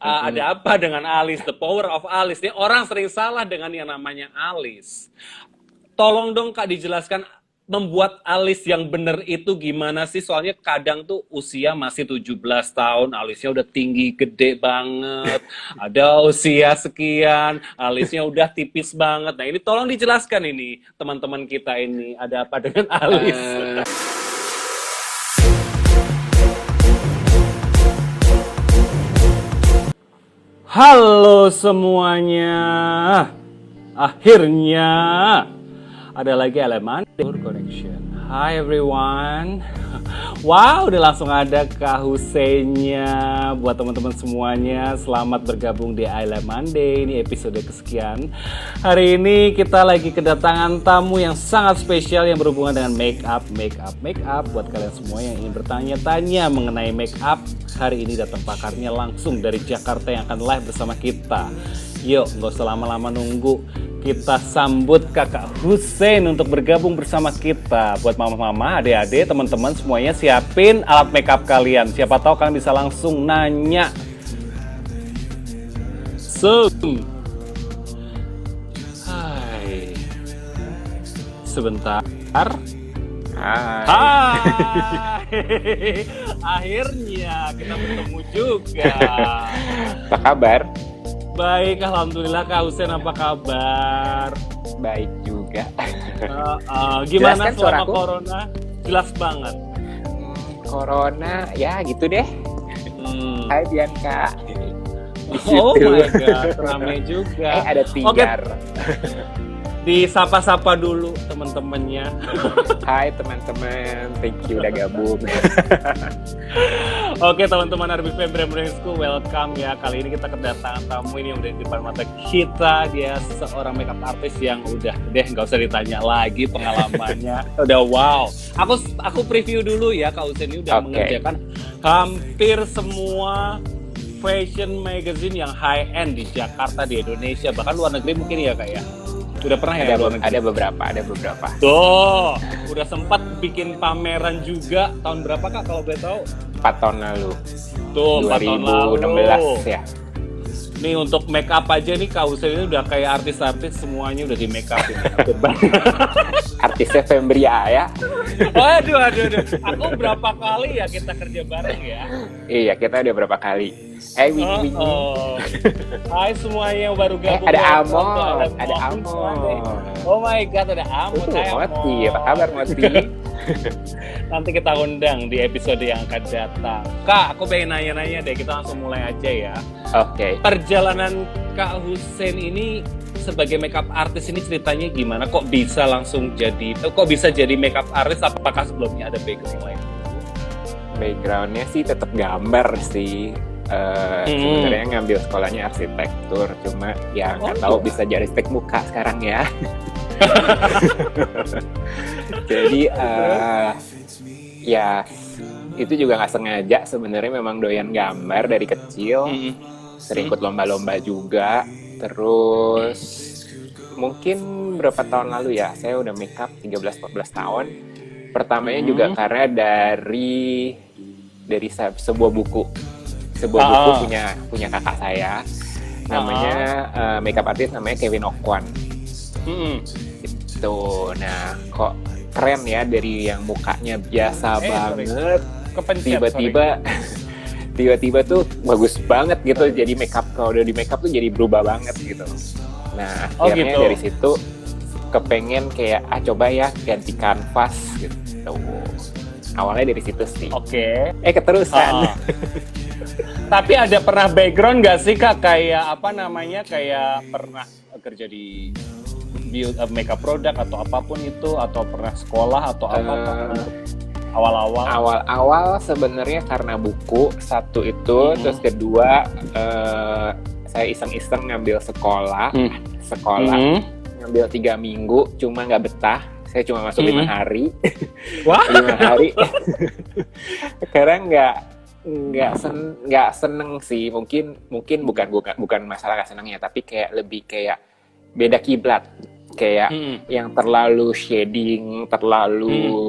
Ada apa dengan alis? The power of alis. Nih orang sering salah dengan yang namanya alis. Tolong dong Kak dijelaskan membuat alis yang bener itu gimana sih? Soalnya kadang tuh usia masih 17 tahun, alisnya udah tinggi, gede banget. Ada usia sekian, alisnya udah tipis banget. Nah ini tolong dijelaskan ini, teman-teman kita ini. Ada apa dengan alis? Eh, Halo semuanya. Akhirnya ada lagi elemen connection. Hi everyone. Wow, udah langsung ada Kak Hussein-nya. Buat teman-teman semuanya, selamat bergabung di I Love Monday. Ini episode kesekian. Hari ini kita lagi kedatangan tamu yang sangat spesial yang berhubungan dengan make up. Buat kalian semua yang ingin bertanya-tanya mengenai make up, hari ini datang pakarnya langsung dari Jakarta yang akan live bersama kita. Yuk, nggak usah lama-lama nunggu. Kita sambut Kakak Hussein untuk bergabung bersama kita. Buat mama-mama, adik-adik, teman-teman semuanya siapin alat makeup kalian. Siapa tahu kalian bisa langsung nanya. Hai. Sebentar. Hai. Hai. Akhirnya kita bertemu juga. Apa kabar? Baik, alhamdulillah. Kak Hussein apa kabar? Baik juga. Gimana Jelaskan selama suaraku? corona? Jelas banget. Corona, ya gitu deh. Hai Bianca. Di Oh situ. my god, ramai juga. Ada Tigar. Disapa-sapa dulu teman-temannya. Hai teman-teman, thank you udah gabung. Oke teman-teman RBP Brand School, welcome ya. Kali ini kita kedatangan tamu ini yang udah di depan mata kita. Dia seorang makeup artist yang udah deh nggak usah ditanya lagi pengalamannya. Udah wow. Aku preview dulu ya, Kak Hussein ini udah Oke. mengerjakan hampir semua fashion magazine yang high end di Jakarta, di Indonesia, bahkan luar negeri mungkin ya Kak ya. Udah pernah ya luar negeri? Ada beberapa. Tuh, udah sempat bikin pameran juga tahun berapa Kak kalau boleh tahu? 4 tahun lalu. Tuh, 4 tahun lalu. 2016 ya. Nih untuk make up aja nih Kak Hussein ini udah kayak artis-artis semuanya udah di make up ini. Artisnya Fembria ya. Waduh. Aku berapa kali ya kita kerja bareng ya? Iya, kita udah berapa kali. Winnie. Hai semuanya yang baru gabung. Ada Welcome Amon, to I Love ada Monday. Amon. Oh my god, ada Amon. Hai Moti, Amon. apa kabar Moti? Nanti kita undang di episode yang akan datang. Kak, aku pengen nanya-nanya deh, kita langsung mulai aja ya. Oke. Perjalanan Kak Hussein ini sebagai makeup artist ini ceritanya gimana? Kok bisa jadi makeup artist? Apakah sebelumnya ada background lain? Backgroundnya sih tetap gambar sih. Sebenarnya ngambil sekolahnya arsitektur, cuma ya nggak tahu bisa jadi stek muka sekarang ya. Jadi ya itu juga nggak sengaja, sebenarnya memang doyan gambar dari kecil, sering ikut lomba-lomba juga. Terus mungkin berapa tahun lalu ya, saya udah makeup 13-14 tahun. Pertamanya juga karena dari sebuah buku punya kakak saya, namanya makeup artist namanya Kevin Okwan. Gitu. Nah, kok keren ya, dari yang mukanya biasa banget, tiba-tiba tuh bagus banget gitu. Jadi makeup, kalau udah di makeup tuh jadi berubah banget gitu. Nah, akhirnya dari situ kepengen kayak coba ya ganti kanvas gitu. Awalnya dari situ sih. Oke. Keterusan. Tapi ada pernah background nggak sih Kak, kayak pernah kerja di makeup product atau apapun itu, atau pernah sekolah atau apa Kak? Awal sebenarnya karena buku satu itu, terus kedua saya iseng-iseng ngambil sekolah ngambil 3 minggu, cuma nggak betah. Saya cuma masuk 5 hari. Wah. 5 hari. Karena nggak seneng sih, mungkin bukan masalah nggak senengnya, tapi kayak lebih kayak beda kiblat, kayak yang terlalu shading, terlalu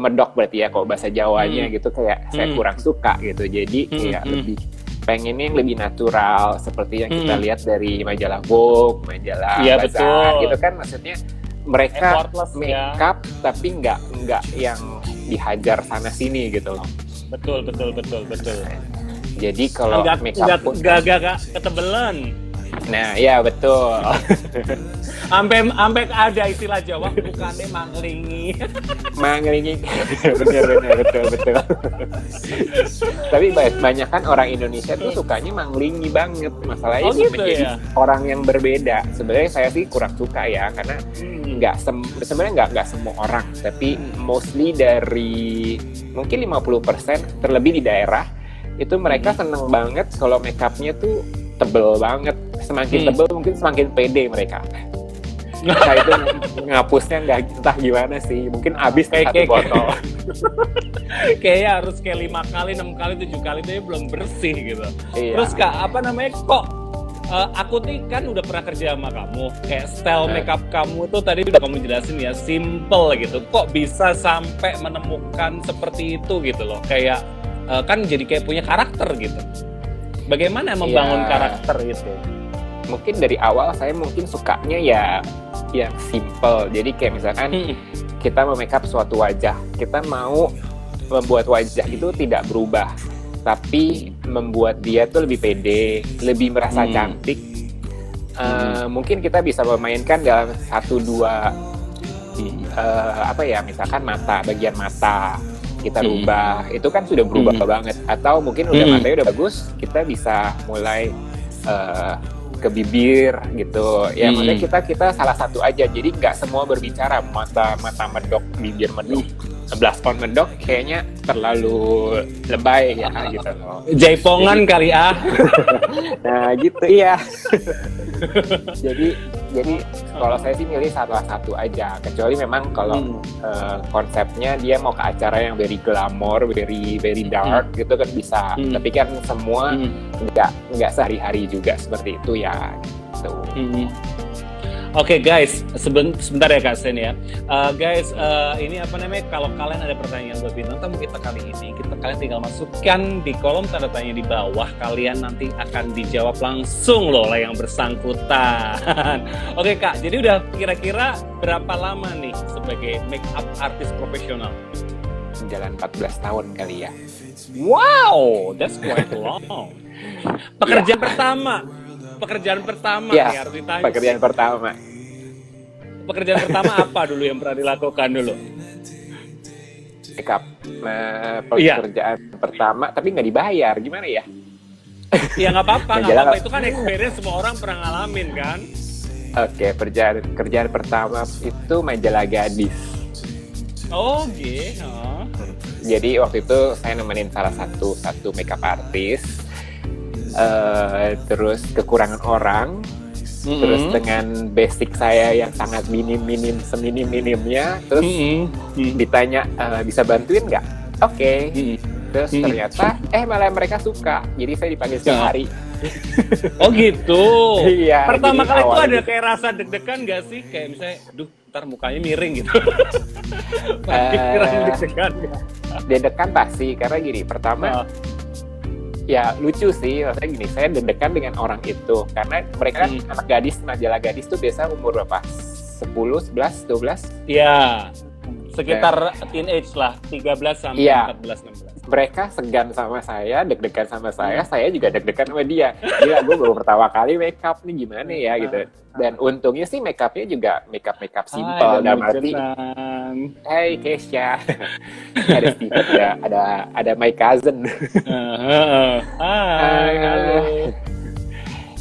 medok berarti ya kalau bahasa Jawanya gitu, kayak saya kurang suka gitu. Jadi kayak pengennya yang lebih natural seperti yang kita lihat dari majalah Vogue, majalah Bazaar gitu kan, maksudnya mereka makeup tapi nggak yang dihajar sana sini gitu loh. Betul. Jadi kalau makeup pun gak ketebelan. Nah, iya betul. Sampai ada istilah Jawa bukannya manglingi. Bener betul. Tapi banyak kan orang Indonesia tuh sukanya manglingi banget. Masalahnya menjadi orang yang berbeda. Sebenarnya saya sih kurang suka ya, karena sebenarnya nggak semua orang, tapi mostly dari mungkin 50% terlebih di daerah itu mereka seneng banget kalau makeupnya tuh tebel banget. Semakin tebel mungkin semakin pede mereka. Nah itu ngapusnya nggak entah gimana sih, mungkin habis kayak 1 botol. Kayaknya harus kayak 5 kali, 6 kali, 7 kali itu belum bersih gitu. Iya. Terus Kak, kok aku nih kan udah pernah kerja sama kamu, kayak style makeup kamu tuh tadi udah kamu jelasin ya, simple gitu. Kok bisa sampai menemukan seperti itu gitu loh, kayak kan jadi kayak punya karakter gitu. Bagaimana membangun karakter itu? Mungkin dari awal saya mungkin sukanya ya yang simple. Jadi kayak misalkan kita make-up suatu wajah, kita mau membuat wajah itu tidak berubah, tapi membuat dia tuh lebih pede, lebih merasa cantik. Mungkin kita bisa memainkan dalam 1-2 misalkan bagian mata kita rubah, itu kan sudah berubah banget. Atau mungkin matanya udah bagus, kita bisa mulai ke bibir gitu ya. Maksudnya kita salah satu aja, jadi nggak semua berbicara mata medok, bibir medok, blush on medok kayaknya terlalu lebay ya gitu loh. Jaipongan kali Nah gitu iya. jadi kalau saya sih milih salah satu aja, kecuali memang kalau konsepnya dia mau ke acara yang very glamour, very dark gitu kan bisa. Tapi kan semua nggak sehari-hari juga seperti itu ya gitu. Oke guys, sebentar ya Kak Sen ya. Guys, ini kalau kalian ada pertanyaan buat bintang tamu kita kali ini, kalian tinggal masukkan di kolom tanda tanya di bawah. Kalian nanti akan dijawab langsung loh yang bersangkutan. Oke Kak, jadi udah kira-kira berapa lama nih sebagai makeup artist profesional? Jalan 14 tahun kali ya. Wow, that's quite long. Pekerjaan pertama ya, nih harus ditanya. Pekerjaan pertama apa dulu yang pernah dilakukan dulu? Makeup pekerjaan pertama, tapi nggak dibayar, gimana ya? Ya nggak apa-apa, itu kan experience semua orang pernah ngalamin kan? Oke, kerjaan pertama itu majalah Gadis. Oh gitu. Jadi waktu itu saya nemenin salah satu makeup artist. Terus kekurangan orang, terus dengan basic saya yang sangat seminim-minimnya, terus ditanya bisa bantuin nggak? Oke. Terus ternyata malah mereka suka, jadi saya dipanggil setiap hari. Oh gitu. Iya. Pertama kali itu ada kayak rasa deg-degan nggak sih? Kayak misalnya, ntar mukanya miring gitu. Deg-degan pasti, karena gini, pertama ya lucu sih, maksudnya gini, saya deg-degan dengan orang itu karena mereka kan anak gadis, majalah Gadis tuh biasa umur berapa? 10, 11, 12? Iya, sekitar teenage lah, 13 sampai 14, 16. Mereka segan sama saya, deg-degan sama saya juga deg-degan sama dia. Gila, gue baru pertama kali makeup nih, gimana ya gitu. Dan untungnya sih makeupnya juga makeup simple, dalam arti hey Kesha, ada Steven, ada my cousin. Hai, halo.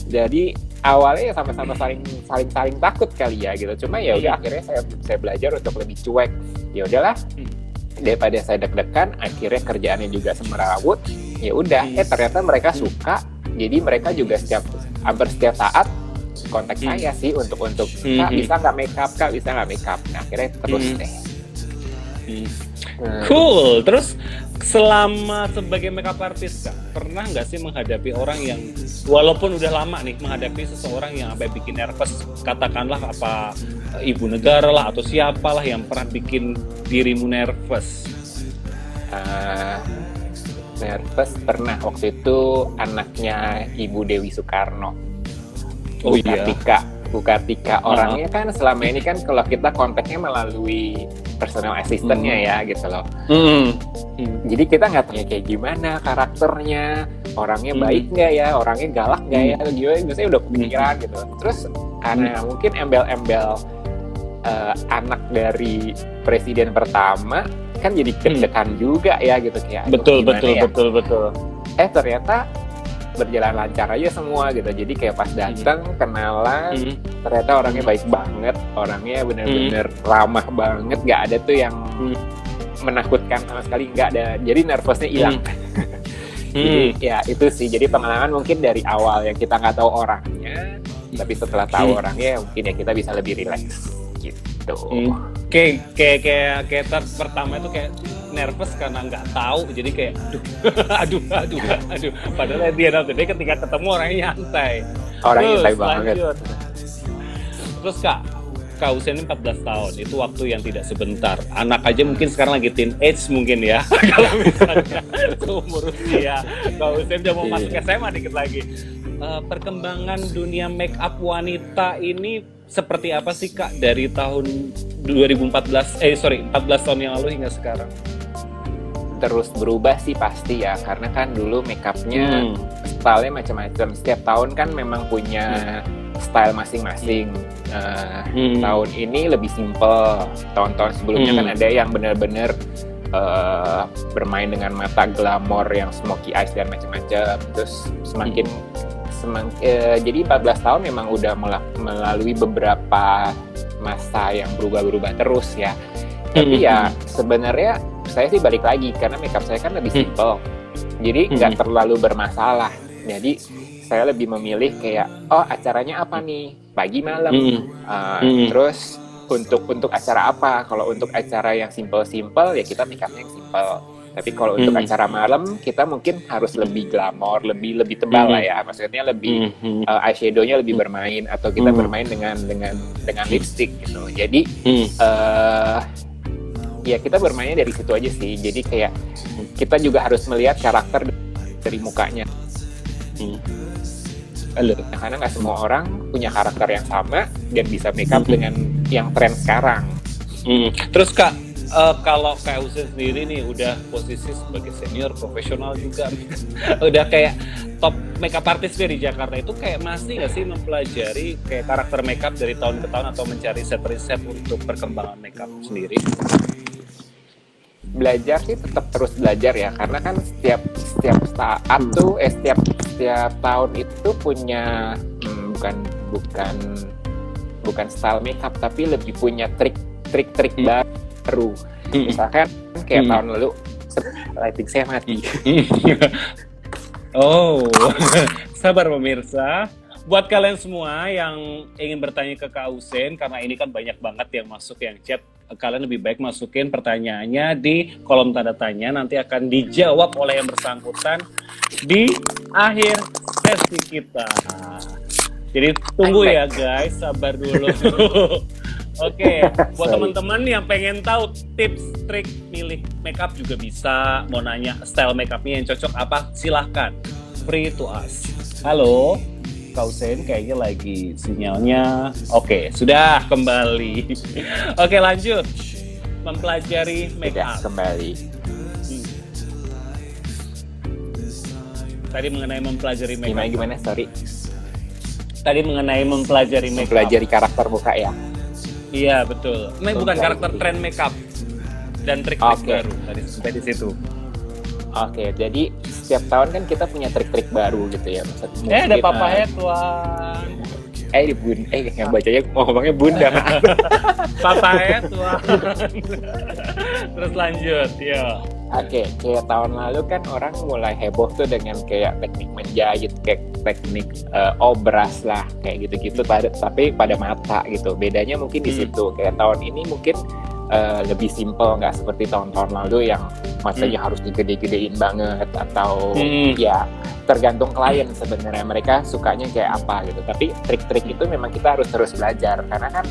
Jadi awalnya sama-sama saling takut kali ya gitu. Cuma ya udah akhirnya saya belajar untuk lebih cuek. Ya udahlah, daripada saya deg-degan, akhirnya kerjaannya juga semerawut. Ya udah, ternyata mereka suka. Jadi mereka juga hampir setiap saat kontak saya sih untuk Kak bisa nggak makeup. Nah akhirnya terus deh. Cool. Terus selama sebagai makeup artist Kak, pernah nggak sih menghadapi orang yang walaupun udah lama nih menghadapi seseorang yang sampai bikin nervous, katakanlah apa ibu negara lah atau siapalah yang pernah bikin dirimu nervous? nervous pernah. Waktu itu anaknya Ibu Dewi Soekarno. Oh iya. Bu Kartika orangnya kan selama ini kan kalau kita kontaknya melalui personal assistant-nya ya gitu loh. Jadi kita nggak tahu kayak gimana karakternya, orangnya baik nggak ya, orangnya galak nggak ya, gimana? Saya udah kepikiran gitu. Terus karena mungkin embel-embel anak dari presiden pertama kan jadi deg-degan juga ya gitu kayak. Betul. Ternyata berjalan lancar aja semua gitu. Jadi kayak pas datang kenalan, ternyata orangnya baik banget, orangnya bener-bener ramah banget, nggak ada tuh yang menakutkan sama sekali, nggak ada. Jadi nervousnya hilang. Jadi ya itu sih. Jadi pengalaman mungkin dari awal yang kita nggak tahu orangnya, tapi setelah tahu orangnya mungkin ya kita bisa lebih rileks gitu. Kayak pertama itu kayak nervous karena nggak tahu, jadi kayak aduh. Padahal dia nanti ketika ketemu orangnya nyantai. Orangnya nyantai banget. Terus Kak Hussein 14 tahun, itu waktu yang tidak sebentar. Anak aja mungkin sekarang lagi teenage mungkin ya. Kalau misalnya umur usia Kak Hussein udah mau masuk SMA dikit lagi. Perkembangan dunia make up wanita ini seperti apa sih Kak dari tahun 14 tahun yang lalu hingga sekarang? Terus berubah sih pasti ya, karena kan dulu makeupnya stylenya macam-macam. Setiap tahun kan memang punya style masing-masing. Tahun ini lebih simple. Tahun-tahun sebelumnya kan ada yang benar-benar bermain dengan mata glamor yang smoky eyes dan macam-macam. Terus jadi 14 tahun memang udah melalui beberapa masa yang berubah-berubah terus ya. Tapi ya sebenarnya saya sih balik lagi karena makeup saya kan lebih simple, jadi nggak terlalu bermasalah. Jadi saya lebih memilih kayak acaranya apa nih, pagi malam. Terus untuk acara apa? Kalau untuk acara yang simple ya kita makeupnya yang simple. Tapi kalau untuk acara malam kita mungkin harus lebih glamor, lebih tebal lah ya. Maksudnya lebih eyeshadow-nya lebih bermain, atau kita bermain dengan lipstick gitu. Jadi ya kita bermainnya dari situ aja sih. Jadi kayak kita juga harus melihat karakter dari mukanya. Karena nggak semua orang punya karakter yang sama dan bisa makeup dengan yang tren sekarang. Terus Kak, kalau Kak Hussein sendiri nih udah posisi sebagai senior profesional juga, udah kayak top makeup artist di Jakarta, itu kayak masih nggak sih mempelajari kayak karakter makeup dari tahun ke tahun atau mencari resep untuk perkembangan makeup sendiri? Belajar sih tetap terus belajar ya, karena kan setiap saat tuh setiap tahun itu punya bukan style makeup, tapi lebih punya trik baru. Misalkan kayak tahun lalu lighting saya mati. Sabar pemirsa. Buat kalian semua yang ingin bertanya ke Kak Hussein, karena ini kan banyak banget yang masuk yang chat, kalian lebih baik masukin pertanyaannya di kolom tanda tanya, nanti akan dijawab oleh yang bersangkutan di akhir sesi kita. Jadi tunggu ya guys, sabar dulu. Oke, buat teman-teman yang pengen tahu tips trik milih makeup juga bisa, mau nanya style makeupnya yang cocok apa, silahkan, free to us. Halo Kak Hussein, kayaknya lagi sinyalnya. Oke, sudah kembali. Oke, lanjut mempelajari makeup. Kembali. Tadi mengenai mempelajari makeup. Gimana? Sorry. Tadi mengenai mempelajari makeup. Mempelajari karakter muka ya. Iya betul. Ini bukan karakter tren makeup dan trik-trik baru. Tadi sampai di situ. Oke, jadi setiap tahun kan kita punya trik-trik baru gitu ya. Ada Papa Tuan. Yang bacanya ngomongnya Bunda. Papa Tuan. Terus lanjut, ya. Oke, kayak tahun lalu kan orang mulai heboh tuh dengan kayak teknik menjahit, kayak teknik obras lah, kayak gitu-gitu. Tapi pada mata gitu. Bedanya mungkin di situ. Kayak tahun ini mungkin lebih simple, nggak seperti tahun-tahun lalu yang masanya harus digede-gedein banget, atau ya tergantung klien sebenarnya mereka sukanya kayak apa gitu. Tapi trik-trik itu memang kita harus terus belajar, karena kan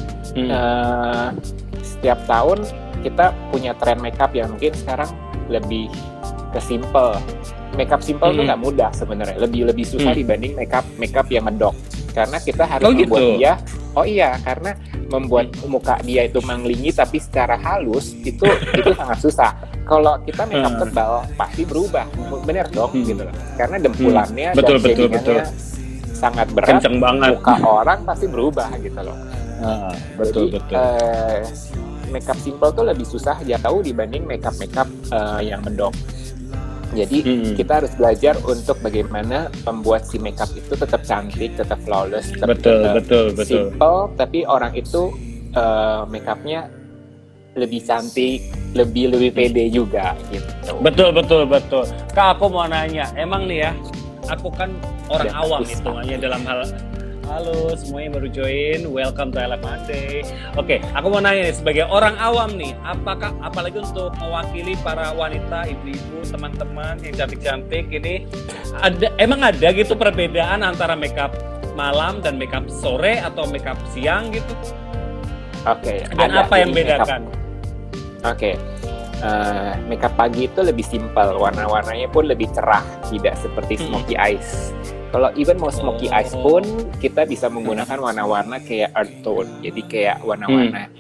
setiap tahun kita punya tren makeup yang mungkin sekarang lebih ke simple. makeup simple tuh nggak mudah sebenarnya, lebih susah dibanding makeup yang medok, karena kita harus membuat dia, karena membuat muka dia itu menglingi tapi secara halus itu sangat susah. Kalau kita makeup tebal pasti berubah, bener dong gitu loh, karena dempulannya dan shadingannya sangat berat, kenceng banget, muka orang pasti berubah gitu loh. Betul. Makeup simple tuh lebih susah jauh dibanding makeup yang medok. Jadi kita harus belajar untuk bagaimana membuat si makeup itu tetap cantik, tetap flawless, tetap simple, tapi orang itu makeupnya lebih cantik, lebih pede juga gitu. Betul. Kak, aku mau nanya, emang nih ya, aku kan orang awam hitungannya dalam hal. Halo semuanya baru join, welcome to LM Monday. Oke, aku mau nanya nih, sebagai orang awam nih, apakah apalagi untuk mewakili para wanita, ibu-ibu, teman-teman yang cantik-cantik ini, emang ada gitu perbedaan antara makeup malam dan makeup sore atau makeup siang gitu? Oke. Dan apa yang bedakan? Makeup pagi itu lebih simpel, warna-warnanya pun lebih cerah, tidak seperti smoky eyes. Kalau even mau smoky eyes pun kita bisa menggunakan warna-warna kayak earth tone, jadi kayak warna-warna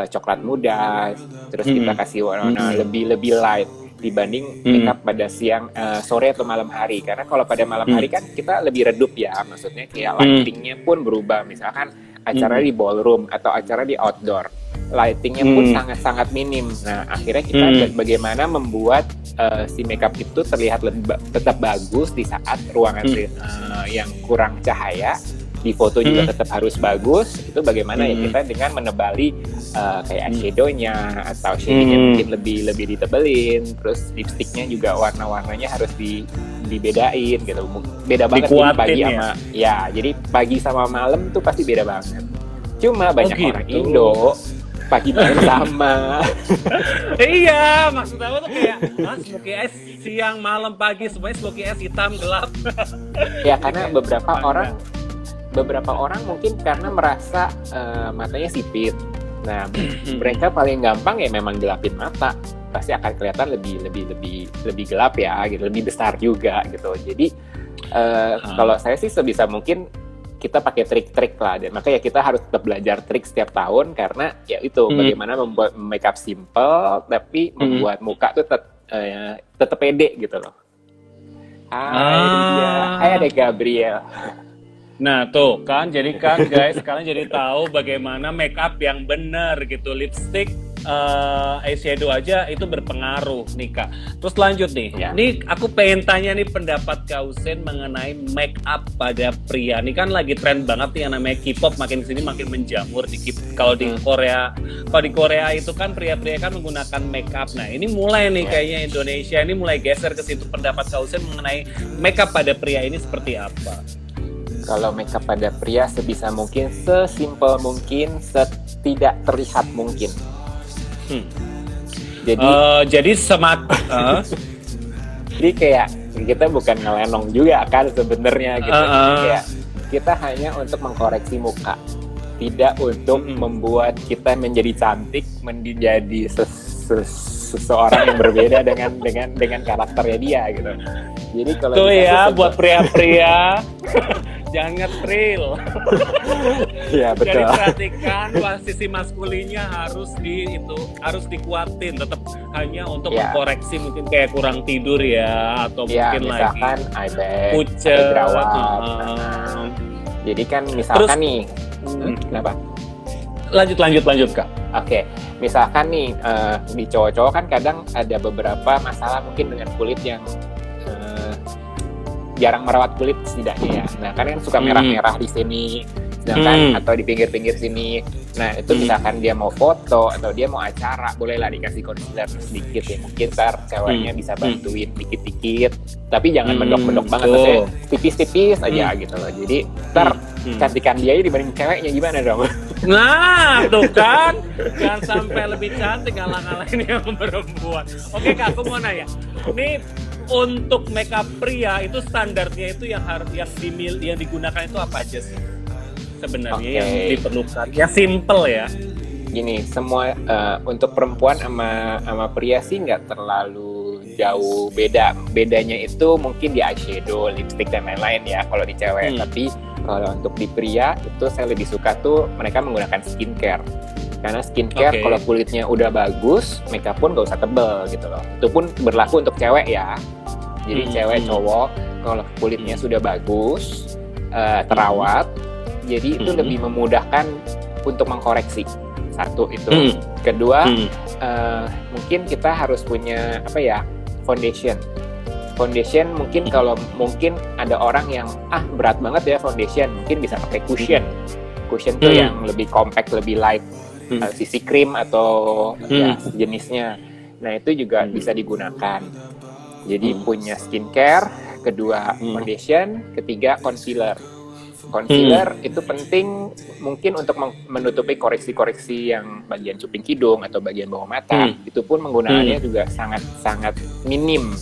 coklat muda, terus kita kasih warna lebih light dibanding makeup pada siang, sore atau malam hari. Karena kalau pada malam hari kan kita lebih redup ya, maksudnya kayak lightingnya pun berubah. Misalkan acara di ballroom atau acara di outdoor, lightingnya pun sangat minim. Nah akhirnya kita bagaimana membuat si makeup itu terlihat tetap bagus di saat ruangan yang kurang cahaya, di foto juga tetap harus bagus. Itu bagaimana ya kita dengan menebali kayak eyeshadow-nya atau shading-nya mungkin lebih ditebelin, terus lipstiknya juga warna-warnanya harus dibedain gitu. Beda banget jadi pagi sama jadi pagi sama malam tuh pasti beda banget. Cuma banyak orang Indo pagi malam sama. Iya, maksud aku tuh kayak smoky eyes siang, malam, pagi, semuanya smoky eyes hitam, gelap. Ya karena beberapa orang mungkin karena merasa matanya sipit. Nah, mereka paling gampang ya memang gelapin mata. Pasti akan kelihatan lebih gelap ya, gitu, lebih besar juga gitu. Jadi kalau saya sih sebisa mungkin kita pakai trik-trik lah, dan makanya kita harus tetap belajar trik setiap tahun, karena ya itu bagaimana membuat makeup simple tapi membuat muka tuh tetap pede gitu loh. Hai ada Gabriel. Nah tuh kan, jadi kan guys, kalian jadi tahu bagaimana makeup yang benar gitu. Lipstick, eyeshadow aja itu berpengaruh nih Kak. Terus lanjut nih, nih aku pengen tanya nih pendapat Kak Hussein mengenai makeup pada pria. Ini kan lagi tren banget nih yang namanya K-pop, makin kesini makin menjamur di kalau di Korea. Kalau di Korea itu kan pria-pria kan menggunakan makeup. Nah ini mulai nih kayaknya Indonesia ini mulai geser ke situ. Pendapat Kak Hussein mengenai makeup pada pria ini seperti apa? Kalau makeup pada pria sebisa mungkin, sesimpel mungkin, setidak terlihat mungkin. Jadi jadi kayak kita bukan ngelenong juga kan sebenarnya gitu. Kayak kita hanya untuk mengkoreksi muka, tidak untuk membuat kita menjadi cantik, menjadi seseorang yang berbeda dengan karakternya dia gitu. Jadi kalau tuh ya buat pria-pria jangan ngetril. Ya betul. Jadi perhatikan sisi maskulinnya harus dikuatin, tetap hanya untuk mengkoreksi mungkin kayak kurang tidur ya, atau mungkin misalkan lagi eye bag, pucet, eye jerawat. Jadi kan misalkan terus, nih, kenapa? Lanjut Kak. Oke, misalkan nih di cowok-cowok kan kadang ada beberapa masalah mungkin dengan kulit yang jarang merawat kulit setidaknya ya. Nah kan suka merah-merah di sini, sedangkan atau di pinggir-pinggir sini. Nah itu misalkan dia mau foto atau dia mau acara, bolehlah dikasih concealer sedikit ya. Mungkin ntar ceweknya bisa bantuin dikit-dikit, tapi jangan mendok-mendok banget, maksudnya tipis-tipis aja gitu loh. Jadi ntar cantikan dia dibanding ceweknya gimana dong? Nah tuh kan, jangan sampai lebih cantik ngalah-ngalahin yang perempuan. Oke Kak, aku mau nanya, ini untuk makeup pria itu standarnya itu yang digunakan itu apa aja sih sebenarnya yang diperlukan? Yang simple ya. Gini, semua untuk perempuan sama pria sih nggak terlalu jauh beda. Bedanya itu mungkin di eyeshadow, lipstick dan lain-lain ya kalau di cewek. Tapi kalau untuk di pria itu saya lebih suka tuh mereka menggunakan skincare. Karena skincare kalau kulitnya udah bagus, makeup pun gak usah tebel gitu loh. Itu pun berlaku untuk cewek ya. Jadi cewek cowok kalau kulitnya sudah bagus, terawat, jadi itu lebih memudahkan untuk mengkoreksi. Satu itu. Kedua, mungkin kita harus punya foundation. Foundation mungkin kalau mungkin ada orang yang berat banget ya foundation, mungkin bisa pakai cushion. Cushion tuh yang lebih compact, lebih light. CC cream atau ya jenisnya. Nah itu juga bisa digunakan. Jadi punya skincare, kedua foundation, ketiga concealer. Concealer itu penting mungkin untuk menutupi koreksi-koreksi yang bagian cuping hidung atau bagian bawah mata. Itu pun penggunaannya juga sangat minim,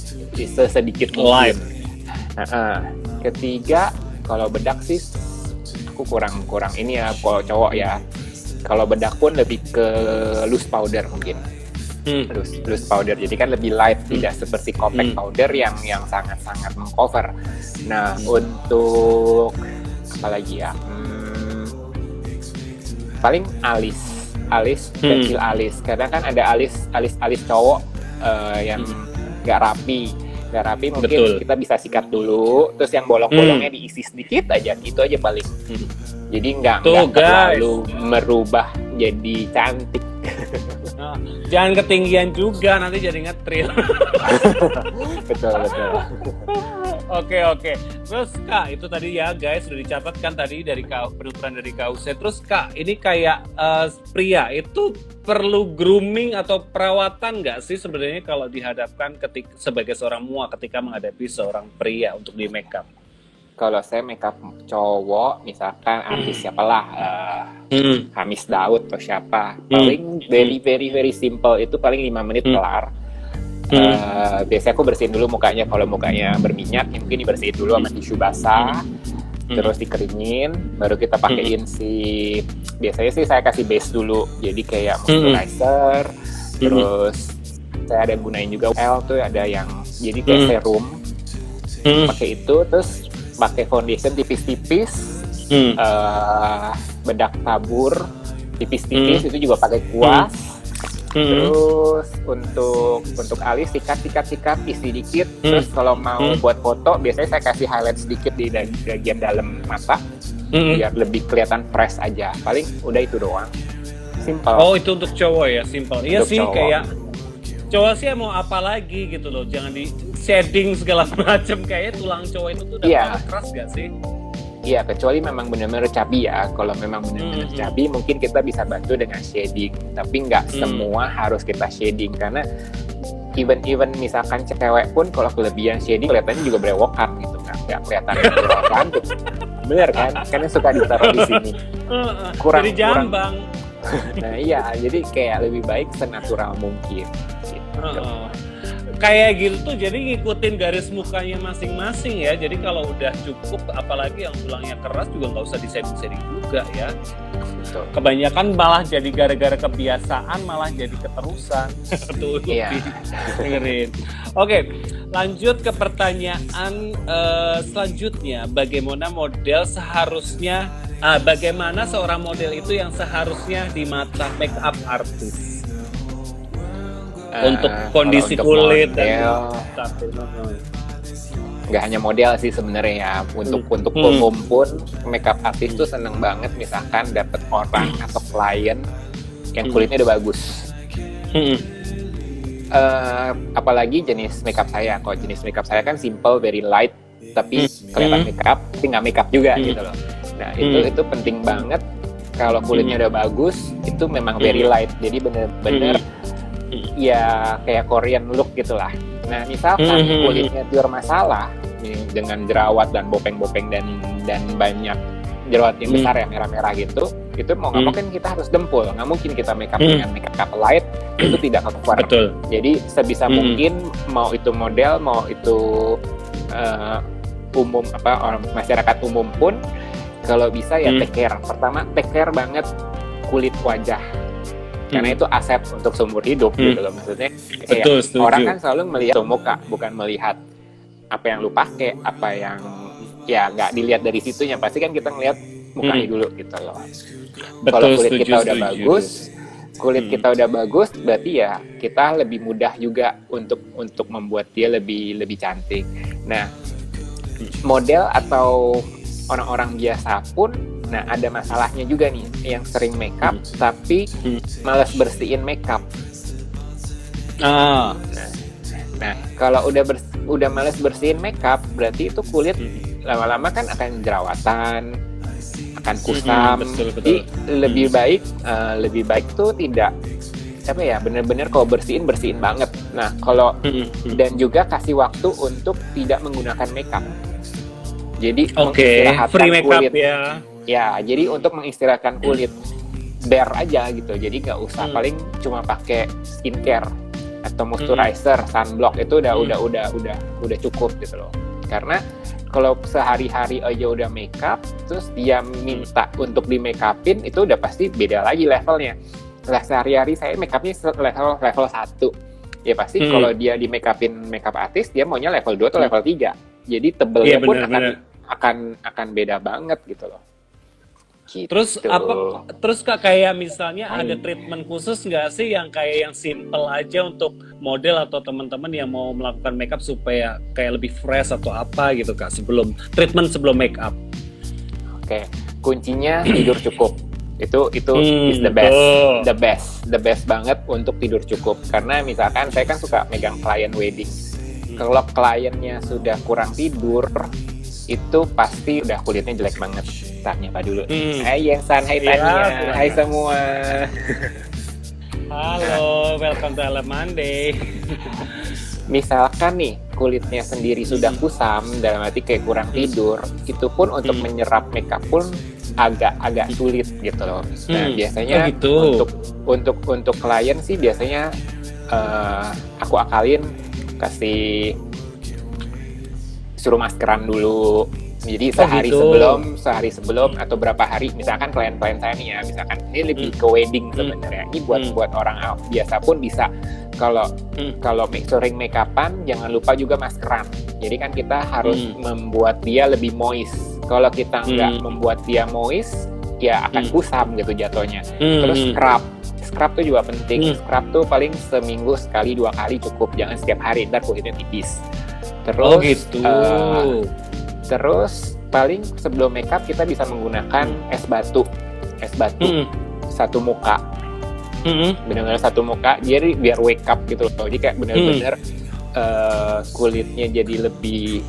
sedikit mungkin. Ketiga, kalau bedak sih aku kurang ini ya kalau cowok ya. Kalau bedak pun lebih ke loose powder mungkin. Loose powder, jadi kan lebih light, tidak seperti compact powder yang sangat-sangat mengcover. Nah, untuk apa lagi ya? Paling alis, pensil alis. Kadang kan ada alis cowok yang nggak rapi mungkin kita bisa sikat dulu, terus yang bolong-bolongnya diisi sedikit aja, itu aja paling. Jadi nggak terlalu merubah jadi cantik. Jangan ketinggian juga, nanti jadi ngetril. betul. Oke. Terus Kak, itu tadi ya guys sudah dicatatkan tadi dari penuturan dari KUC. Terus Kak, ini kayak pria itu perlu grooming atau perawatan nggak sih sebenarnya kalau dihadapkan sebagai seorang mua ketika menghadapi seorang pria untuk di make up? Kalau saya makeup cowok, misalkan artis siapalah, Hamis Daud atau siapa, paling very simple, itu paling 5 menit kelar. Biasanya aku bersihin dulu mukanya, kalau mukanya berminyak, mungkin dibersihin dulu sama tisu basah, terus dikeringin, baru kita pakein biasanya sih saya kasih base dulu, jadi kayak moisturizer, terus saya ada gunain juga tuh ada yang jadi kayak serum, pakai itu, terus pakai foundation tipis-tipis, bedak tabur tipis-tipis, itu juga pakai kuas. Terus untuk alis sikat, isi dikit. Terus kalau mau buat foto, biasanya saya kasih highlight sedikit di bagian dalam mata, biar lebih kelihatan fresh aja. Paling udah itu doang. Simple. Oh, itu untuk cowok ya, simple. Iya sih, cowok. kayak cowok sih mau apa lagi gitu loh, jangan di shading segala macam. Kayaknya tulang cowok itu tuh udah keras gak sih? Iya, kecuali memang benar-benar cabi ya. Kalau memang benar-benar cabi, mungkin kita bisa bantu dengan shading. Tapi nggak semua harus kita shading, karena even misalkan cewek pun kalau kelebihan shading kelihatannya juga berewokan gitu, nggak kelihatan cantik. Bener kan? Karena suka ditaruh di sini. Kurang jadi jambang. Nah iya, jadi kayak lebih baik senatural mungkin. Gitu. Kayak gitu tuh, jadi ngikutin garis mukanya masing-masing ya. Jadi kalau udah cukup, apalagi yang tulangnya keras juga nggak usah di-shading juga ya. Betul. Kebanyakan malah jadi gara-gara kebiasaan, malah jadi keterusan. Tuh, dengerin. Oke, lanjut ke pertanyaan selanjutnya. Bagaimana seorang model itu yang seharusnya di mata make up artist? Untuk kondisi kulit model, dan nggak hanya model sih sebenarnya ya, untuk umum pun makeup artist tuh seneng banget misalkan dapat orang atau klien yang kulitnya udah bagus. Apalagi jenis makeup saya, kalau jenis makeup saya kan simple, very light, tapi kelihatan makeup tapi nggak makeup juga gitu loh. Nah itu penting banget. Kalau kulitnya udah bagus, itu memang very light, jadi bener-bener ya kayak Korean look gitulah. Nah misalkan kulitnya pure masalah dengan jerawat dan bopeng-bopeng dan banyak jerawat yang besar yang merah-merah gitu, itu mau nggak mau kan kita harus dempul, nggak mungkin kita makeup dengan makeup light, itu tidak keluar. Betul. Jadi sebisa mungkin mau itu model, mau itu umum orang masyarakat umum pun, kalau bisa ya take care. Pertama take care banget kulit wajah. karena itu aset untuk seumur hidup gitu loh, maksudnya Betul, kayak orang kan selalu melihat muka, bukan melihat apa yang lu pakai, apa yang ya nggak dilihat dari situnya, pasti kan kita ngelihat mukanya dulu gitu loh. Kalau kulit kita udah bagus, kita udah bagus, berarti ya kita lebih mudah juga untuk membuat dia lebih cantik. Nah, model atau orang-orang biasa pun, nah ada masalahnya juga nih, yang sering makeup tapi malas bersihin makeup. Nah, kalau udah malas bersihin makeup, berarti itu kulit lama-lama kan akan jerawatan, akan kusam. Betul. Jadi lebih baik tuh tidak apa ya, benar-benar kalau bersihin banget. Nah, kalau dan juga kasih waktu untuk tidak menggunakan makeup. Jadi mengistirahatkan free makeup kulit. Ya. Jadi untuk mengistirahatkan kulit bare aja gitu. Jadi nggak usah paling cuma pakai skincare atau moisturizer, sunblock itu udah cukup gitu loh. Karena kalau sehari-hari aja udah makeup, terus dia minta untuk di make upin, itu udah pasti beda lagi levelnya. Lah sehari-hari saya make upnya level 1. Ya pasti kalau dia di make upin makeup artist, dia maunya level 2 atau level 3. Jadi tebelnya pun akan beda banget gitu loh. Gitu. Terus Kak, kayak misalnya ada treatment khusus nggak sih yang kayak yang simple aja untuk model atau teman-teman yang mau melakukan makeup supaya kayak lebih fresh atau apa gitu Kak, sebelum makeup? Oke, kuncinya tidur cukup. Itu is the best banget untuk tidur cukup. Karena misalkan saya kan suka megang klien wedding. Kalau kliennya sudah kurang tidur, itu pasti udah kulitnya jelek banget. Tanya Pak dulu. Hai Yensan, hai Tania, hai semua. Halo, welcome to LM Monday. Misalkan nih kulitnya sendiri sudah kusam, dalam arti kayak kurang tidur, itu pun untuk menyerap makeup pun agak sulit gitu loh. Nah biasanya untuk klien sih biasanya aku akalin kasih suruh maskeran dulu. Jadi sehari sebelum atau berapa hari, misalkan klien-klien saya nih ya, misalkan ini lebih ke wedding sebenarnya. Ini buat orang biasa pun bisa. Kalau sering make upan, jangan lupa juga maskeran. Jadi kan kita harus membuat dia lebih moist. Kalau kita nggak membuat dia moist, ya akan kusam gitu jatuhnya. Terus scrub tuh juga penting. Scrub tuh paling seminggu sekali 2 kali cukup, jangan setiap hari, ntar kulitnya tipis. Terus paling sebelum makeup kita bisa menggunakan es batu satu muka. Benar-benar satu muka, jadi biar wake up gitu loh. Jadi kayak benar-benar kulitnya jadi lebih,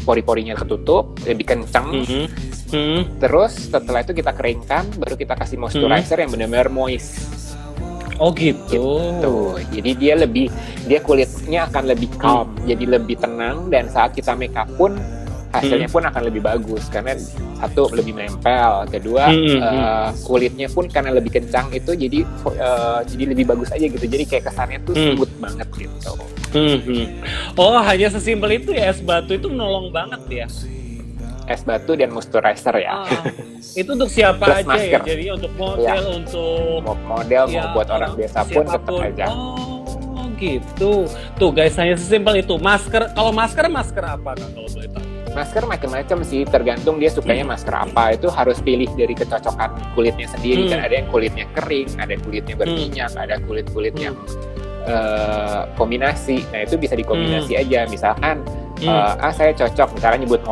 pori-porinya ketutup, lebih kencang. Terus setelah itu kita keringkan, baru kita kasih moisturizer yang benar-benar moist. Gitu. Jadi dia kulitnya akan lebih calm, jadi lebih tenang, dan saat kita make up pun hasilnya pun akan lebih bagus karena satu lebih menempel, kedua kulitnya pun karena lebih kencang itu jadi lebih bagus aja gitu. Jadi kayak kesannya tuh smooth banget gitu. Oh, hanya sesimpel itu ya, es batu itu menolong banget ya. Es batu dan moisturizer ya. Itu untuk siapa plus aja masker. Ya? Jadi untuk model, untuk model mau buat orang biasa pun tetap aja. Oh gitu. Tuh guys, hanya sesimpel itu. Masker, kalau masker apa Kak kalau boleh tahu? Masker macam-macam sih, tergantung dia sukanya masker apa. Itu harus pilih dari kecocokan kulitnya sendiri. Kan ada yang kulitnya kering, ada yang kulitnya berminyak, ada kulit yang kombinasi. Nah itu bisa dikombinasi aja. Misalkan saya cocok, misalnya nyebut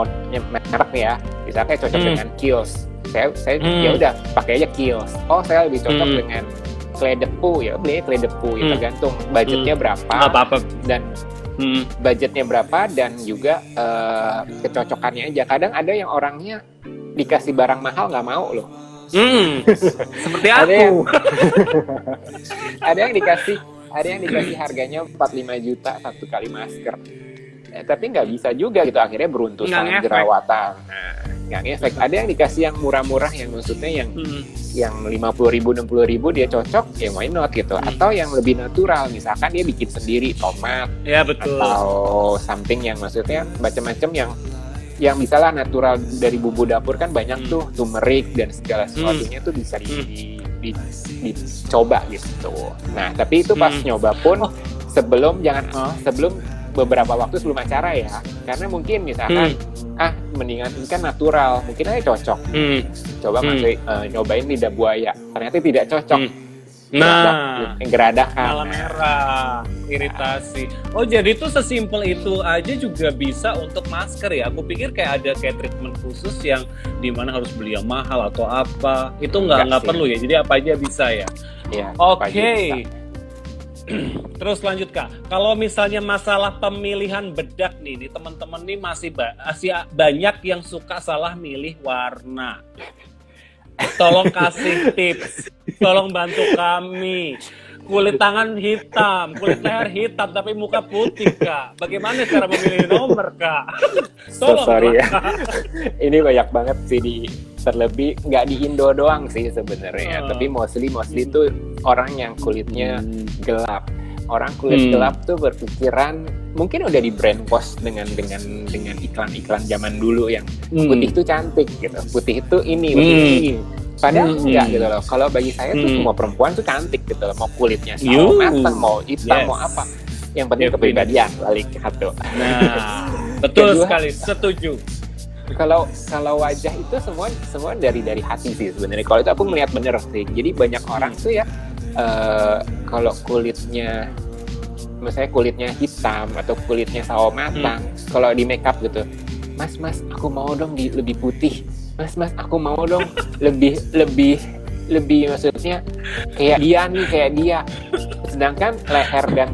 merek nih ya, misalnya cocok dengan Kiehl's. Saya ya udah pakai aja Kiehl's. Oh saya lebih cocok dengan Clé de Peau, ya beli Clé de Peau. Ya tergantung budgetnya berapa dan budgetnya berapa, dan juga kecocokannya aja. Kadang ada yang orangnya dikasih barang mahal nggak mau loh. Seperti aku. Ada yang dikasih harganya 4-5 juta satu kali masker. Tapi nggak bisa juga gitu, akhirnya beruntusan jerawatan. Nah, nggak ngefek. Ada yang dikasih yang murah-murah, yang maksudnya yang 50.000, 60.000 dia cocok, ya why not gitu. Atau yang lebih natural, misalkan dia bikin sendiri tomat, ya betul, atau something yang maksudnya macam-macam yang misalnya natural dari bumbu dapur kan banyak tuh, turmeric dan segala sesuatunya tuh bisa dicoba gitu. Nah, tapi itu pas nyoba pun sebelum beberapa waktu sebelum acara ya, karena mungkin misalkan mendingan ini kan natural, mungkin aja cocok. Coba nyobain lidah buaya, ternyata tidak cocok. Nah, geradakan, malah merah, iritasi. Oh, jadi itu sesimpel itu aja juga bisa untuk masker ya? Aku pikir kayak ada treatment khusus yang dimana harus beli yang mahal atau apa. Itu nggak perlu ya? Jadi apa aja bisa ya? Ya, Oke. Terus lanjut Kak, kalau misalnya masalah pemilihan bedak nih teman-teman nih masih banyak yang suka salah milih warna. Tolong kasih tips, tolong bantu kami. Kulit tangan hitam, kulit leher hitam, tapi muka putih Kak. Bagaimana cara memilih nomor Kak? Tolong, sorry ya. Ini banyak banget sih terlebih nggak di Indo doang sih sebenarnya, tapi mostly tuh orang yang kulitnya gelap. Orang kulit gelap tuh berpikiran mungkin udah di brainwash dengan iklan-iklan zaman dulu yang putih itu cantik gitu, putih itu ini, putih ini. Padahal enggak gitu loh. Kalau bagi saya tuh semua perempuan tuh cantik gitu loh, mau kulitnya sawo matang, mau hitam, mau apa. Yang penting kepribadian, balik satu. Nah, betul sekali, setuju. Kalau wajah itu semua dari hati sih sebenarnya. Kalau itu aku melihat bener sih. Jadi banyak orang tuh ya kalau kulitnya, misalnya kulitnya hitam atau kulitnya sawo matang, kalau di makeup gitu, mas aku mau dong lebih putih, mas aku mau dong lebih maksudnya kayak dia. Sedangkan leher dan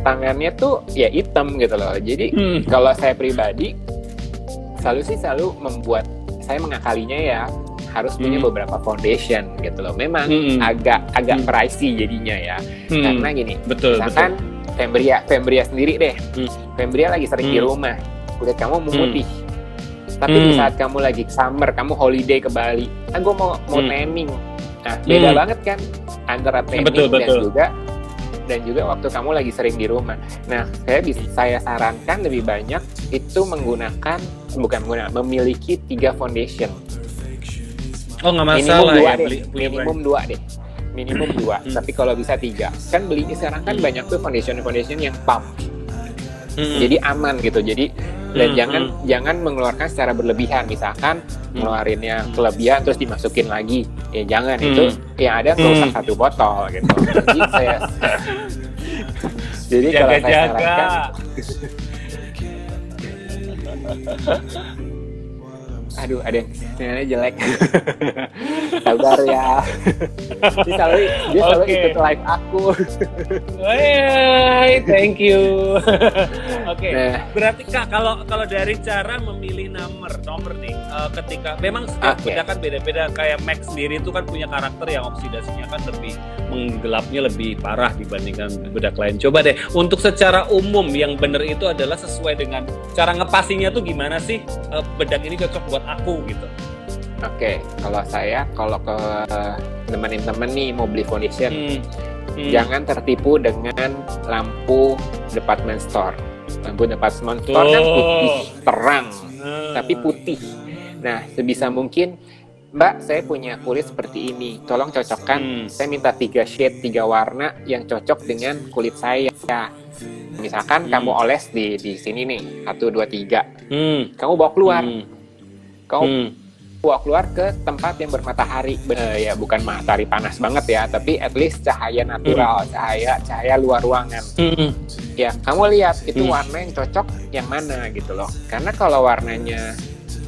tangannya tuh ya hitam gitu loh. Jadi kalau saya pribadi selalu membuat, saya mengakalinya ya, harus punya beberapa foundation gitu loh. Memang agak pricey jadinya ya. Karena gini, misalkan Fembria sendiri deh. Fembria lagi sering di rumah, kulit kamu memutih. Tapi di saat kamu lagi summer, kamu holiday ke Bali, gue mau tanning. Nah, beda banget kan antara tanning dan juga waktu kamu lagi sering di rumah. Nah, saya sarankan lebih banyak itu memiliki 3 foundation. Oh, nggak masalah ya, minimum 2, tapi kalau bisa 3. Kan belinya sekarang kan banyak tuh foundation yang pump. Jadi aman gitu. Jadi dan jangan mengeluarkan secara berlebihan. Misalkan ngeluarinnya kelebihan terus dimasukin lagi. Ya jangan, itu yang ada merusak 1 botol gitu. Jadi kalau saya sarankan aduh, ada yang sinyalnya jelek. Sabar ya. Dia selalu ikut live aku. Hey, thank you. Oke. Nah. Berarti Kak, kalau dari cara memilih nomor nih, ketika memang setiap bedak kan beda-beda. Kayak Max sendiri itu kan punya karakter yang oksidasinya kan lebih menggelapnya lebih parah dibandingkan bedak lain. Coba deh, untuk secara umum yang benar itu adalah sesuai dengan cara ngepasinya tuh gimana sih, bedak ini cocok buat aku gitu. Oke, kalau ke temen nih mau beli foundation, jangan tertipu dengan lampu department store. Lampu department store kan putih terang, tapi putih. Nah, sebisa mungkin, Mbak, saya punya kulit seperti ini, tolong cocokkan. Saya minta 3 shade, 3 warna yang cocok dengan kulit saya. Misalkan kamu oles di sini nih, 1, 2, 3. Kamu bawa keluar. Bawa keluar ke tempat yang bermatahari, ya bukan matahari panas banget ya, tapi at least cahaya natural, cahaya luar ruangan. Ya, kamu lihat itu warna yang cocok yang mana gitu loh. Karena kalau warnanya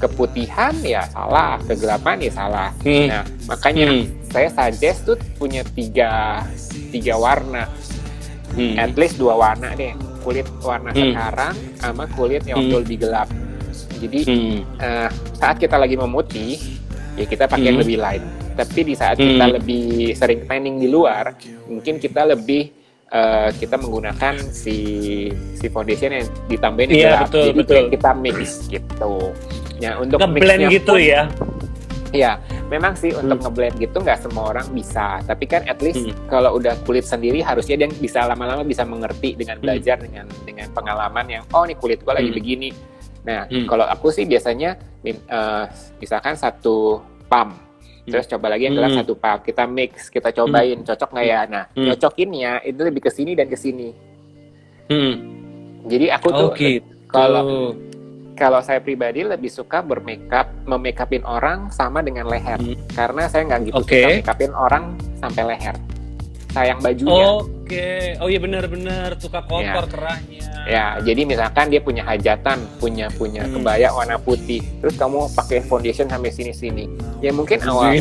keputihan ya salah, kegelapan ya salah. Nah, makanya saya suggest tuh punya 3 warna. At least 2 warna deh. Kulit warna sekarang sama kulit yang waktu lebih gelap. Jadi saat kita lagi memutih, ya kita pakai yang lebih light. Tapi di saat kita lebih sering tanning di luar, mungkin kita lebih kita menggunakan si foundation yang ditambahin gelap. Jadi kita mix gitu. Ya, untuk ngeblend gitu pun, ya memang sih untuk ngeblend gitu nggak semua orang bisa. Tapi kan at least kalau udah kulit sendiri harusnya dia bisa lama-lama bisa mengerti dengan belajar dengan pengalaman yang nih kulit gua lagi begini. Nah, kalau aku sih biasanya misalkan 1 pump Terus coba lagi yang gelap 1 pak. Kita mix, kita cobain cocok nggak ya. Nah, nyocokinnya itu lebih ke sini dan ke sini. Jadi aku tuh kalau saya pribadi lebih suka memakeup-in orang sama dengan leher. Karena saya nggak gitu suka make-upin orang sampai leher. Sayang bajunya. Oh iya benar-benar suka kotor kerahnya. Ya, jadi misalkan dia punya hajatan, punya kebaya warna putih, terus kamu pakai foundation sampai sini-sini. Ya mungkin awal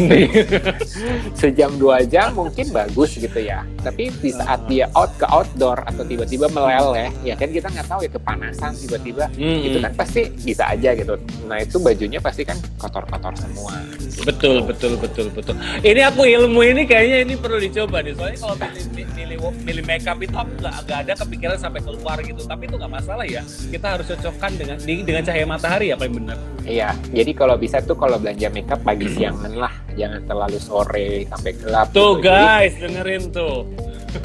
sejam 2 jam mungkin bagus gitu ya. Tapi di saat dia outdoor atau tiba-tiba meleleh, ya kan kita nggak tahu ya kepanasan tiba-tiba, itu kan pasti bisa aja gitu. Nah itu bajunya pasti kan kotor-kotor semua. Betul. Ini aku ilmu ini kayaknya ini perlu dicoba nih. Soalnya kalau milih makeup itu aku nggak ada kepikiran sampai keluar gitu. Tapi itu nggak masalah ya. Kita harus cocokkan dengan cahaya matahari ya paling benar. Iya. Jadi kalau bisa tuh kalau belanja makeup pagi siangan lah, jangan terlalu sore sampai gelap. Tuh gitu. guys, dengerin tuh.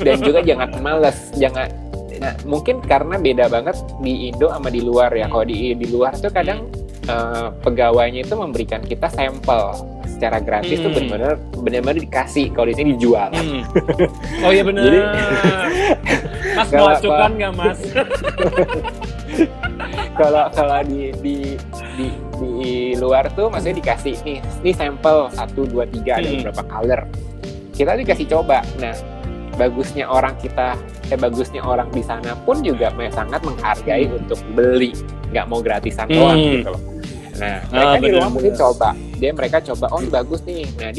Dan juga jangan males, Nah, mungkin karena beda banget di Indo sama di luar ya. Kalau di luar tuh kadang pegawainya itu memberikan kita sampel secara gratis tuh benar-benar dikasih. Kalau di sini dijual. Oh iya benar. Jadi, Mas mau acukan nggak Mas? Kalau di luar tuh maksudnya dikasih nih sampel 1, 2, 3 ada beberapa color. Kita dikasih coba. Nah, bagusnya orang di sana pun juga sangat menghargai untuk beli, nggak mau gratisan doang gitu loh. Nah, mereka di rumah mungkin coba, mereka coba, oh ini bagus nih. Nah,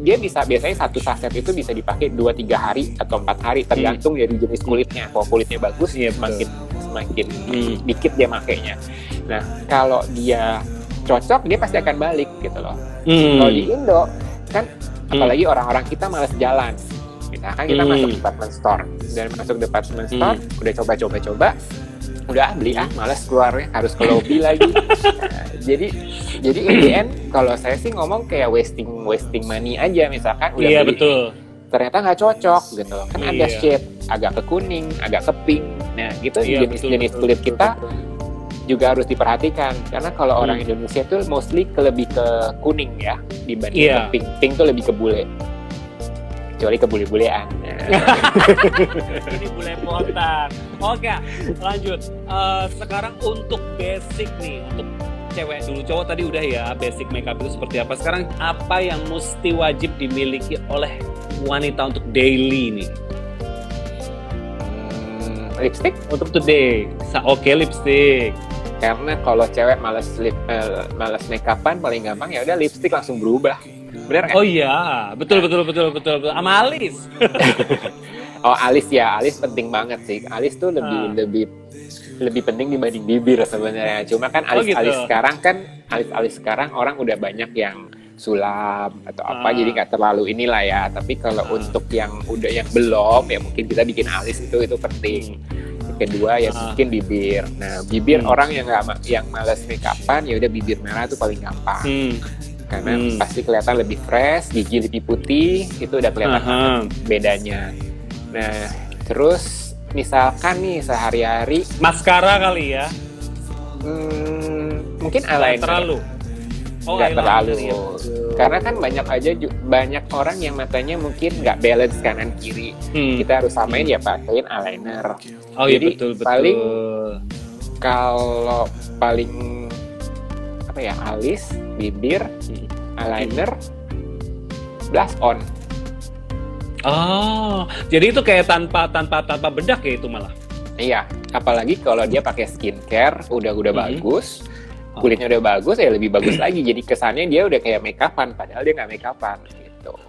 dia bisa biasanya 1 saset itu bisa dipakai 2-3 hari atau 4 hari tergantung dari jenis kulitnya. Kalau kulitnya bagus, semakin dikit dia makainya. Nah, kalau dia cocok, dia pasti akan balik gitu loh. Kalau di Indo kan, apalagi orang-orang kita malas jalan. Misalkan kita masuk department store, dan masuk department store, udah coba-coba, udah beli malas keluarnya, harus ke lobby lagi. Nah, jadi in the end, kalau saya sih ngomong kayak wasting money aja. Misalkan udah beli, ternyata nggak cocok gitu loh. Kan ada shade, agak ke kuning, agak ke pink. Nah, gitu jenis kulit kita juga harus diperhatikan. Karena kalau orang Indonesia tuh mostly lebih ke kuning ya, dibanding ke pink. Pink tuh lebih ke bule. Kecuali ke bule-bulean. Ini bule potan. Oke, lanjut. Sekarang untuk basic nih, untuk cewek dulu, cowok tadi udah ya, basic makeup itu seperti apa. Sekarang apa yang mesti wajib dimiliki oleh wanita untuk daily nih? Lipstick? Untuk today. Oke, lipstick. Karena kalau cewek malas make-upan paling gampang ya udah lipstick langsung berubah. Bener kan? Oh iya, betul. Sama alis. Oh alis ya, alis penting banget sih. Alis tuh lebih penting dibanding bibir sebenarnya. Cuma kan alis sekarang orang udah banyak yang sulam atau apa, jadi nggak terlalu inilah ya. Tapi kalau untuk yang belum ya mungkin kita bikin alis itu penting. Yang kedua ya mungkin bibir. Nah bibir orang yang malas make-upan ya udah bibir merah tuh paling gampang. Karena pasti kelihatan lebih fresh, gigi lebih putih, itu udah kelihatan bedanya. Nah, terus misalkan nih sehari-hari maskara kali ya? Mungkin eyeliner. Nggak terlalu. Ya. Karena kan banyak orang yang matanya mungkin nggak balance kanan kiri. Kita harus samain ya pakein eyeliner. Oh iya betul. Kalau paling alis, bibir, eyeliner, blush on. Oh, jadi itu kayak tanpa bedak ya itu malah? Iya, apalagi kalau dia pakai skincare udah bagus, kulitnya udah bagus ya lebih bagus lagi. Jadi kesannya dia udah kayak make-upan, padahal dia nggak make-upan gitu.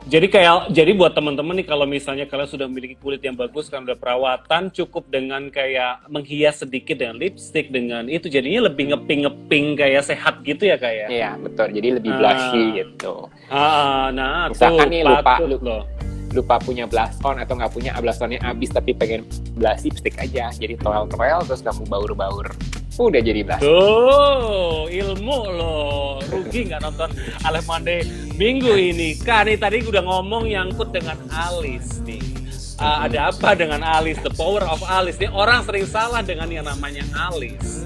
Jadi buat teman-teman nih, kalau misalnya kalian sudah memiliki kulit yang bagus kan udah perawatan, cukup dengan kayak menghias sedikit dengan lipstick, dengan itu jadinya lebih ngeping kayak sehat gitu ya kayak. Iya betul, jadi lebih blushy gitu. Nah misalkan nih lupa punya blush on atau nggak punya blush onnya habis tapi pengen blush lipstick aja, jadi toel terus kamu baur udah jadi blush. Tuh ilmu loh, rugi nggak nonton Alef Monday minggu ini. Kan nih tadi udah ngomong nyangkut dengan alis nih. Ada apa dengan alis? The power of alis. Nih orang sering salah dengan yang namanya alis.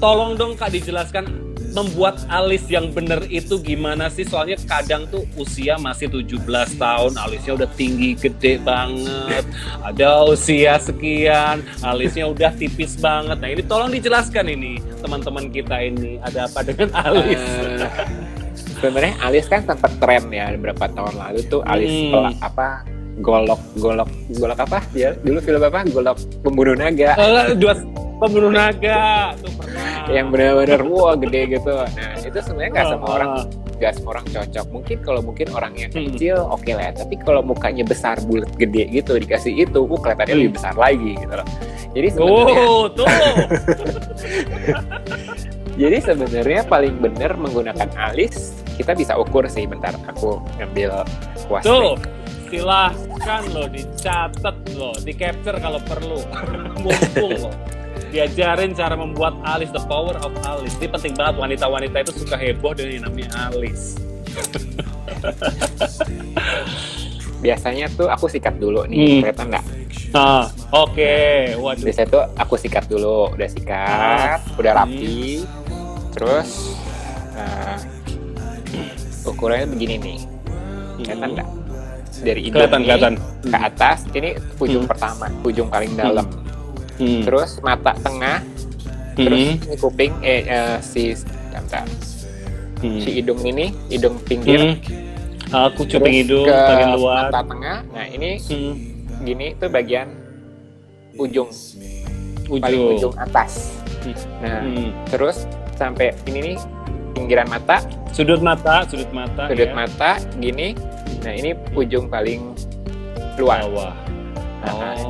Tolong dong Kak dijelaskan membuat alis yang bener itu gimana sih? Soalnya kadang tuh usia masih 17 tahun, alisnya udah tinggi, gede banget. Ada usia sekian, alisnya udah tipis banget. Nah ini tolong dijelaskan ini, teman-teman kita ini, ada apa dengan alis? Sebenarnya alis kan sempat tren ya beberapa tahun lalu tuh alis golok apa ya? Dulu film apa? Golok pembunuh naga. Dua pembunuh naga tuh pernah. Yang benar-benar gede gitu. Nah itu sebenarnya nggak semua orang cocok. Mungkin orang yang kecil oke lah. Tapi kalau mukanya besar bulat gede gitu dikasih itu, kelihatannya lebih besar lagi gitu loh. Jadi sebenarnya. Jadi sebenarnya paling benar menggunakan alis. Kita bisa ukur sih. Bentar aku ngambil kuas. Tuh. Silahkan loh, dicatat loh, di capture kalau perlu. Mumpung loh. Diajarin cara membuat alis, the power of alis. Ini penting banget, wanita-wanita itu suka heboh dengan yang namanya alis. Biasanya tuh aku sikat dulu nih, kelihatan nggak? Oke. Waduh. Biasanya tuh aku sikat dulu, udah sikat, udah rapi. Terus ukurannya begini nih, kelihatan nggak? Dari hidung kelihatan ke atas, ini ujung pertama, ujung paling dalam. Terus mata tengah, terus ini kuping, si hidung ini, hidung pinggir. Aku cuping hidung bagian luar. Mata tengah, nah ini gini tuh bagian ujung. Paling ujung atas. Nah, terus sampai ini nih pinggiran mata, sudut mata, ya. Mata gini. Nah ini ujung paling luar.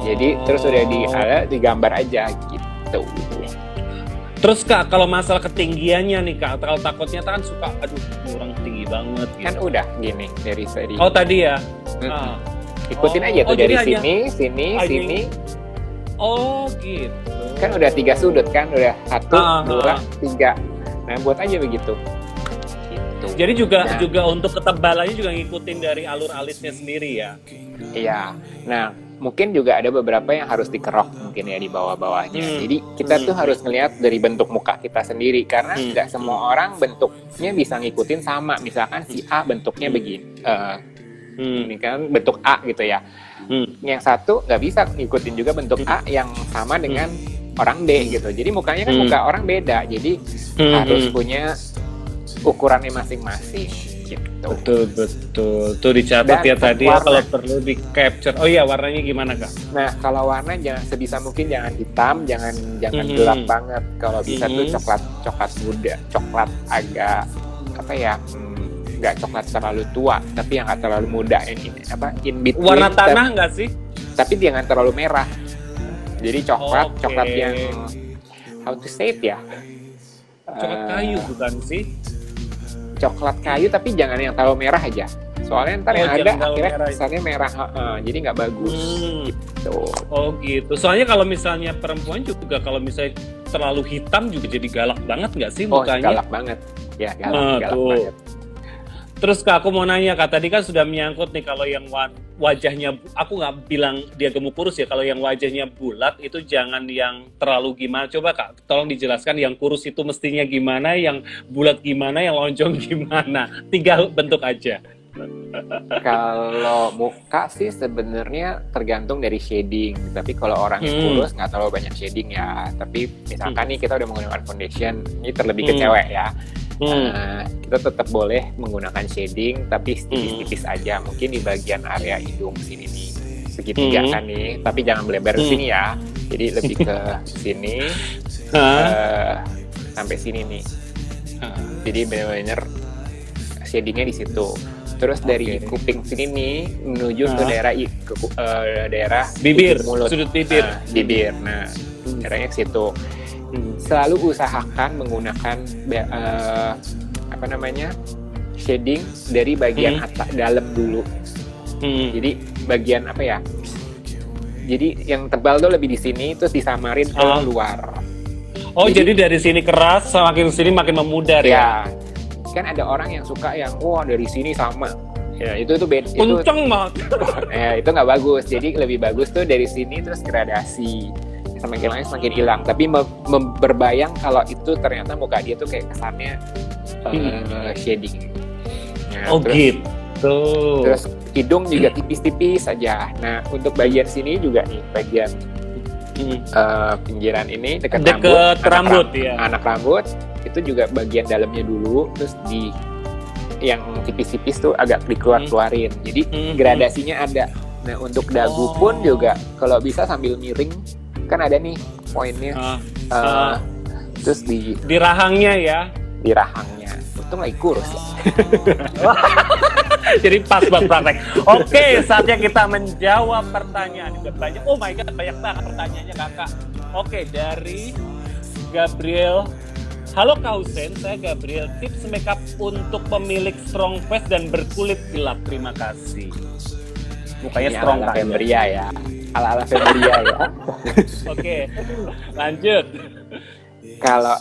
Jadi terus udah digambar aja gitu. Terus Kak, kalau masalah ketinggiannya nih Kak, kalau takutnya kan suka, kurang tinggi banget gitu. Kan udah gini dari seri. Oh tadi ya? Ikutin aja tuh dari sini. Oh gitu. Kan udah 3 sudut kan, udah 1, 2, 3. Nah buat aja begitu. Jadi juga untuk ketebalannya juga ngikutin dari alur alisnya sendiri ya? Iya. Nah, mungkin juga ada beberapa yang harus dikerok mungkin ya di bawah-bawahnya. Jadi kita tuh harus ngelihat dari bentuk muka kita sendiri. Karena nggak semua orang bentuknya bisa ngikutin sama. Misalkan si A bentuknya begini. Ini kan bentuk A gitu ya. Yang satu nggak bisa ngikutin juga bentuk A yang sama dengan orang B gitu. Jadi mukanya kan muka orang beda. Jadi harus punya ukurannya masing-masing gitu. Betul. Tuh dicatat ya tadi ya, kalau perlu di capture. Oh iya, warnanya gimana Kak? Nah, kalau warna jangan sebisa mungkin jangan hitam, jangan gelap banget. Kalau bisa tuh coklat muda, coklat agak nggak coklat terlalu tua, tapi yang nggak terlalu muda, in between. Warna tanah nggak sih? Tapi jangan terlalu merah. Jadi coklat yang how to say it ya? Coklat kayu bukan sih? Coklat kayu tapi jangan yang terlalu merah aja. Soalnya ntar yang ada akhirnya kesannya merah, jadi nggak bagus. Gitu. Oh gitu. Soalnya kalau misalnya perempuan juga kalau misalnya terlalu hitam juga jadi galak banget nggak sih mukanya? Galak banget. Ya galak banget. Terus Kak, aku mau nanya Kak, tadi kan sudah menyangkut nih kalau yang wajahnya, aku nggak bilang dia gemuk kurus ya, kalau yang wajahnya bulat itu jangan yang terlalu gimana. Coba Kak, tolong dijelaskan yang kurus itu mestinya gimana, yang bulat gimana, yang lonjong gimana. 3 bentuk aja. Kalau muka sih sebenarnya tergantung dari shading. Tapi kalau orang yang kurus nggak terlalu banyak shading ya. Tapi misalkan nih kita udah menggunakan foundation, ini terlebih ke cewek ya. Kita tetap boleh menggunakan shading, tapi tipis-tipis aja. Mungkin di bagian area hidung sini nih, segitiga kan nih. Tapi jangan melebar ke sini ya. Jadi lebih ke sini sampai sini nih. Jadi benar-benar shadingnya di situ. Terus dari kuping sini nih menuju ke daerah bibir, mulut, sudut bibir. Bibir. Nah, daerahnya ke situ. Selalu usahakan menggunakan shading dari bagian atas dalam dulu. Jadi bagian jadi yang tebal tuh lebih di sini, terus disamarin ke luar. Jadi dari sini keras, semakin sini makin memudar ya. Kan ada orang yang suka yang dari sini sama. Ya, itu beda. Kenceng banget. Itu nggak bagus. Jadi lebih bagus tuh dari sini terus gradasi. semakin hilang. Tapi berbayang kalau itu ternyata muka dia tuh kayak kesannya shading. Nah, terus hidung juga tipis-tipis saja. Nah, untuk bagian sini juga nih, bagian pinggiran ini dekat rambut, anak rambut itu juga bagian dalamnya dulu, terus di yang tipis-tipis tuh agak dikeluarin. Jadi gradasinya ada. Nah, untuk dagu pun juga kalau bisa sambil miring, kan ada nih poinnya. Terus di rahangnya ya. Di rahangnya. Untung lagi kurus ya. Jadi pas buat praktek. Oke, saatnya kita menjawab pertanyaan. Udah banyak. Oh my god, banyak banget pertanyaannya kakak. Oke, dari Gabriel. Halo Kak Hussein, saya Gabriel. Tips makeup untuk pemilik strong face dan berkulit gelap. Terima kasih. Mukanya strong ala Febria ya. Ala Febria ya. Oke, lanjut. Kalau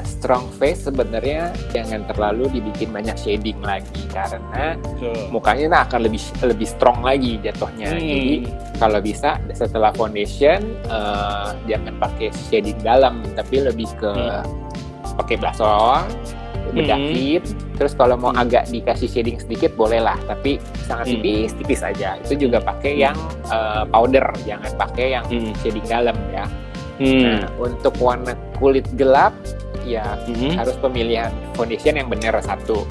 strong face sebenarnya jangan terlalu dibikin banyak shading lagi karena mukanya akan lebih strong lagi jatuhnya. Jadi kalau bisa setelah foundation jangan pakai shading dalam, tapi lebih ke pakai blush on, bedak tip. Terus kalau mau agak dikasih shading sedikit bolehlah, tapi sangat tipis aja. Itu juga pakai yang powder, jangan pakai yang shading dalam ya. Nah, untuk warna kulit gelap ya harus pemilihan foundation yang benar satu.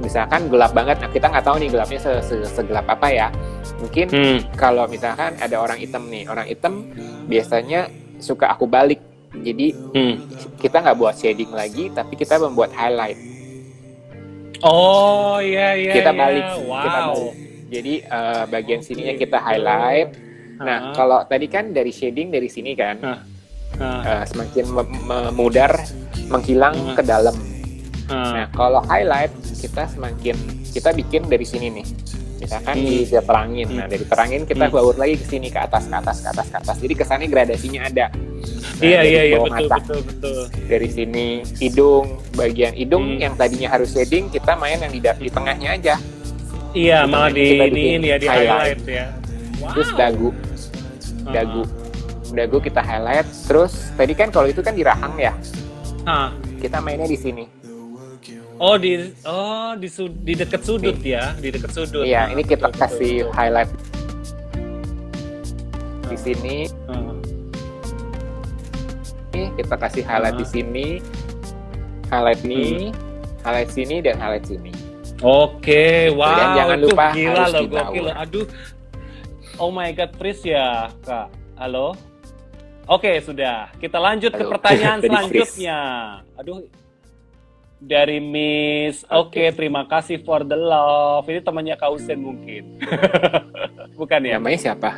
Misalkan gelap banget, nah kita nggak tahu nih gelapnya segelap apa ya. Mungkin kalau misalkan ada orang hitam nih, orang hitam biasanya suka aku balik. Jadi kita nggak buat shading lagi, tapi kita membuat highlight. Oh iya. Kita balik. Jadi bagian sininya kita highlight. Nah, kalau tadi kan dari shading dari sini kan, semakin memudar menghilang ke dalam. Nah, kalau highlight kita bikin dari sini nih. Misalkan bisa terangin. Nah, dari terangin kita baur lagi ke sini, ke atas. Jadi kesannya gradasinya ada. Nah, iya betul. Dari sini hidung, bagian hidung yang tadinya harus shading kita main yang di tengahnya aja. Iya, malah di highlight ya. Wow. Terus dagu kita highlight. Terus tadi kan kalau itu kan di rahang ya. Kita mainnya di sini. Di dekat sudut ya, di dekat sudut. Iya, ini kita kasih highlight di sini. Kita kasih highlight di sini, highlight ini, highlight sini dan highlight sini. Oke, wow. Dan jangan lupa gila harus loh, dibawah. gokil. Aduh. Oh my god, Pris ya, Kak. Halo? Oke, sudah. Kita lanjut ke pertanyaan selanjutnya. Aduh. Dari Miss. Oke, terima kasih for the love. Ini temannya Kak Hussein mungkin. Bukan ya? Namanya siapa?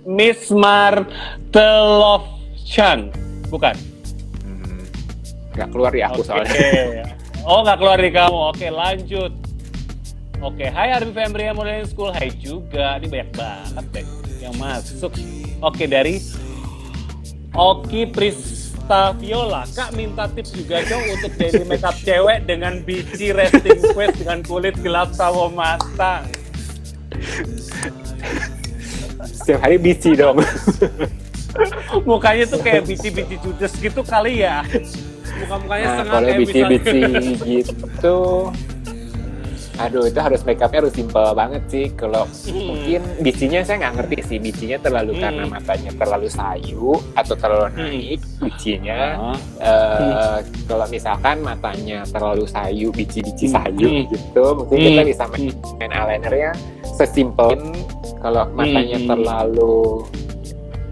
Miss Martelovchan. Bukan? Nggak keluar di aku soalnya. Oh, nggak keluar di kamu. Oke, lanjut. Oke, hai Arbi Fembria Modeling School. Hai juga. Ini banyak banget deh yang masuk. Oke, dari Oki Pristaviola. Kak minta tips juga dong untuk daily makeup cewek dengan bici resting face dengan kulit gelap sawo matang. Setiap hari bici dong. Mukanya tuh kayak bici-bici judes gitu kali ya. Muka-mukanya setengah kalau kayak bici-bici gitu, aduh itu harus makeupnya harus simple banget sih. Kalau mungkin bicinya saya nggak ngerti sih, bicinya terlalu karena matanya terlalu sayu atau terlalu naik bicinya. Kalau misalkan matanya terlalu sayu, bici-bici sayu gitu, mungkin kita bisa main eyelinernya sesimpel. Kalau matanya terlalu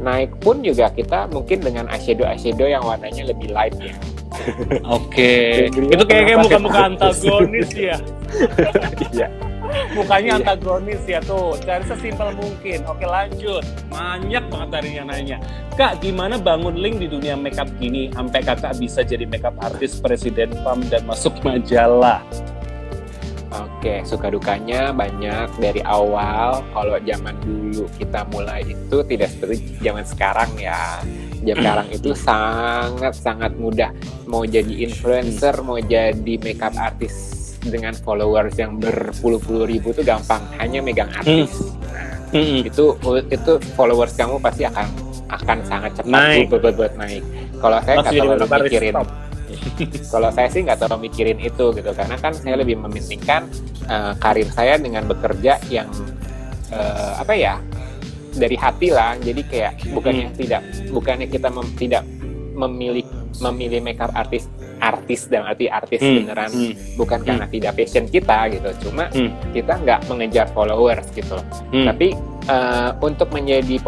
naik pun juga kita mungkin dengan eyeshadow yang warnanya lebih light ya. Oke. Itu kayak muka-muka antagonis ya. Iya. Mukanya antagonis ya tuh. Cari sesimpel mungkin. Oke, lanjut. Banyak banget dari yang nanya. Kak, gimana bangun link di dunia makeup gini sampai kakak bisa jadi makeup artist presiden PAM dan masuk majalah? Oke, suka dukanya banyak dari awal. Kalau zaman dulu kita mulai itu tidak seperti zaman sekarang ya. Zaman sekarang itu sangat mudah. Mau jadi influencer, mau jadi makeup artist dengan followers yang berpuluh-puluh ribu itu gampang. Hanya megang artis. Nah, itu followers kamu pasti akan akan sangat cepat Naik. buat naik. Kalau saya nggak Langsung jadi terlalu baris mikirin, stop. kalau saya sih nggak terlalu mikirin itu gitu, karena kan saya lebih mementingkan karir saya dengan bekerja yang apa ya, dari hati lah. Jadi kayak bukannya kita tidak memilih makeup artis dan artis beneran, bukan karena tidak passion kita gitu, cuma kita nggak mengejar followers gitu loh. Tapi untuk menjadi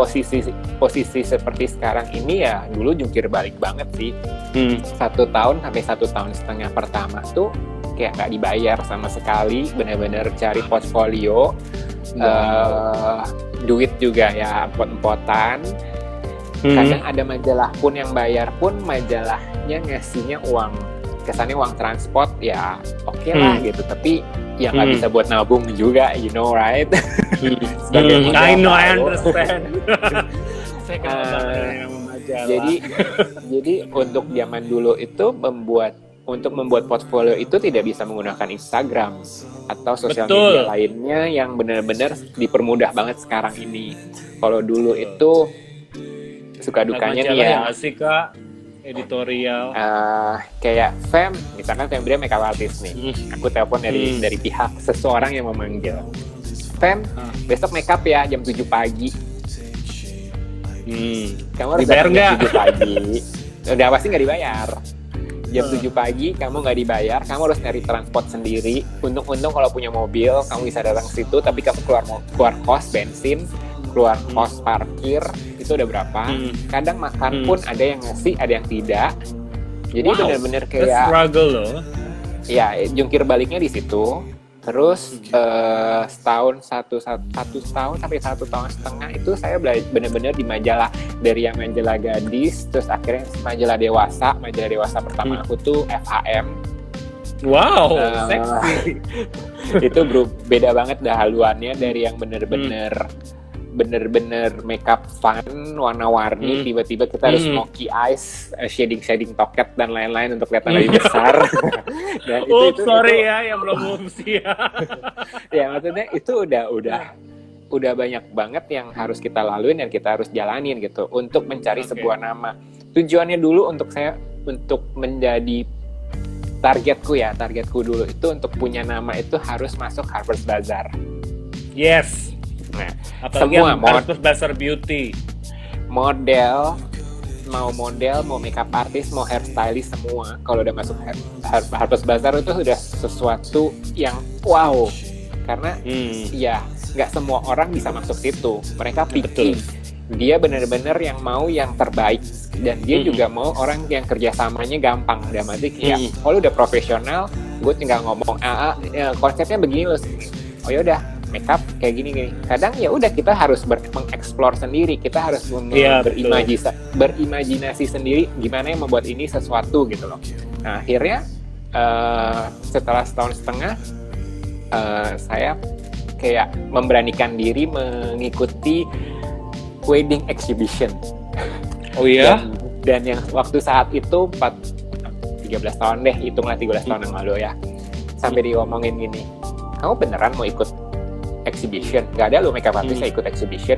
posisi seperti sekarang ini ya dulu jungkir balik banget sih. 1 tahun sampai 1,5 tahun pertama tuh kayak nggak dibayar sama sekali, benar-benar cari portfolio, duit juga ya empot-empotan. Kadang ada majalah pun yang bayar pun majalahnya ngasihnya uang, kesannya uang transport ya oke lah gitu, tapi ya nggak bisa buat nabung juga, you know right? I know, I understand. Saya kenal banget yang majalah. Jadi untuk zaman dulu itu untuk membuat portfolio itu tidak bisa menggunakan Instagram atau sosial media lainnya yang benar-benar dipermudah banget sekarang ini. Kalau dulu itu suka dukanya nih ya. Sih Kak, editorial. Kayak Fem, misalkan Fem dia makeup artist nih. Aku telepon dari pihak seseorang yang memanggil. Fem, besok makeup ya jam 7 pagi. Kamu harus dibayar nggak? Jam 7 pagi. Udah pasti nggak dibayar. Jam 7 pagi kamu nggak dibayar, kamu harus nyari transport sendiri. Untung kalau punya mobil, kamu bisa datang ke situ, tapi kamu keluar kos bensin, keluar kos parkir, itu udah berapa. Kadang makan pun ada yang ngasih, ada yang tidak. Jadi benar-benar kayak struggle loh. Ya, jungkir baliknya di situ. Terus setahun sampai 1,5 tahun itu saya benar-benar di majalah, dari yang majalah gadis, terus akhirnya majalah dewasa pertama aku tuh FHM. Wow, seksi. Itu beda banget dah haluannya, dari yang benar-benar makeup fun, warna-warni, tiba-tiba kita harus smoky eyes, shading toket dan lain-lain untuk kelihatan lebih besar. Dan sorry ya yang belum usia. Ya maksudnya itu udah banyak banget yang harus kita laluin dan kita harus jalanin gitu untuk mencari sebuah nama. Tujuannya dulu untuk menjadi targetku dulu itu untuk punya nama itu harus masuk Harper's Bazaar. Yes. Nah, apalagi semua Harper's Bazaar Beauty, model, mau makeup artist, mau hairstylist, semua kalau udah masuk Harper's Bazaar itu sudah sesuatu yang wow, karena ya nggak semua orang bisa masuk situ. Mereka picky. Dia benar-benar yang mau yang terbaik, dan dia juga mau orang yang kerjasamanya gampang. Udah mati kayak, kalau udah profesional, gue tinggal ngomong konsepnya begini loh. Oh yaudah, makeup kayak gini. Kadang ya udah kita harus mengeksplor sendiri, kita harus berimajinasi sendiri gimana yang membuat ini sesuatu gitu loh. Nah akhirnya setelah 1,5 tahun saya kayak memberanikan diri mengikuti wedding exhibition. Oh iya? Dan yang waktu saat itu 13 tahun deh, hitunglah 13 tahun yang lalu ya. Sampai diomongin gini, kamu beneran mau ikut exhibition? Gak ada lo makeup artist yang ikut exhibition.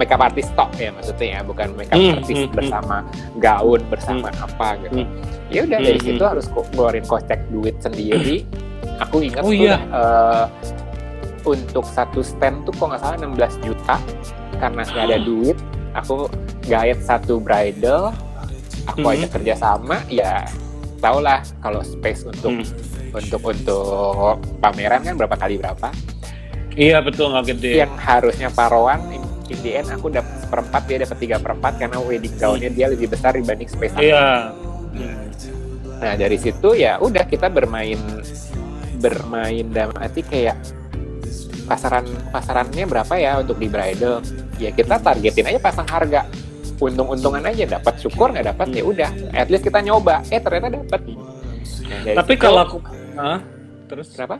Makeup artist tok ya maksudnya ya, bukan makeup artist bersama gaun, bersama apa gitu. Ya udah dari situ harus keluarin kocek duit sendiri. Aku ingat untuk satu stand tuh kok nggak salah 16 juta, karena nggak ada duit. Aku gayet satu bridal, aku ajak kerja sama, ya tau lah kalau space untuk pameran kan berapa kali berapa. Iya betul, nggak gede. Yang harusnya paruan, in the end aku dapat 1/4, dia dapat 3/4 karena wedding gownnya dia lebih besar dibanding space aku. Iya. Nah dari situ ya udah kita bermain dalam arti kayak pasarannya berapa ya untuk di bridal, ya kita targetin aja, pasang harga, untung-untungan aja, dapat syukur, nggak dapat ya udah, at least kita nyoba, ternyata dapat. Nah, tapi kalau aku terus kenapa?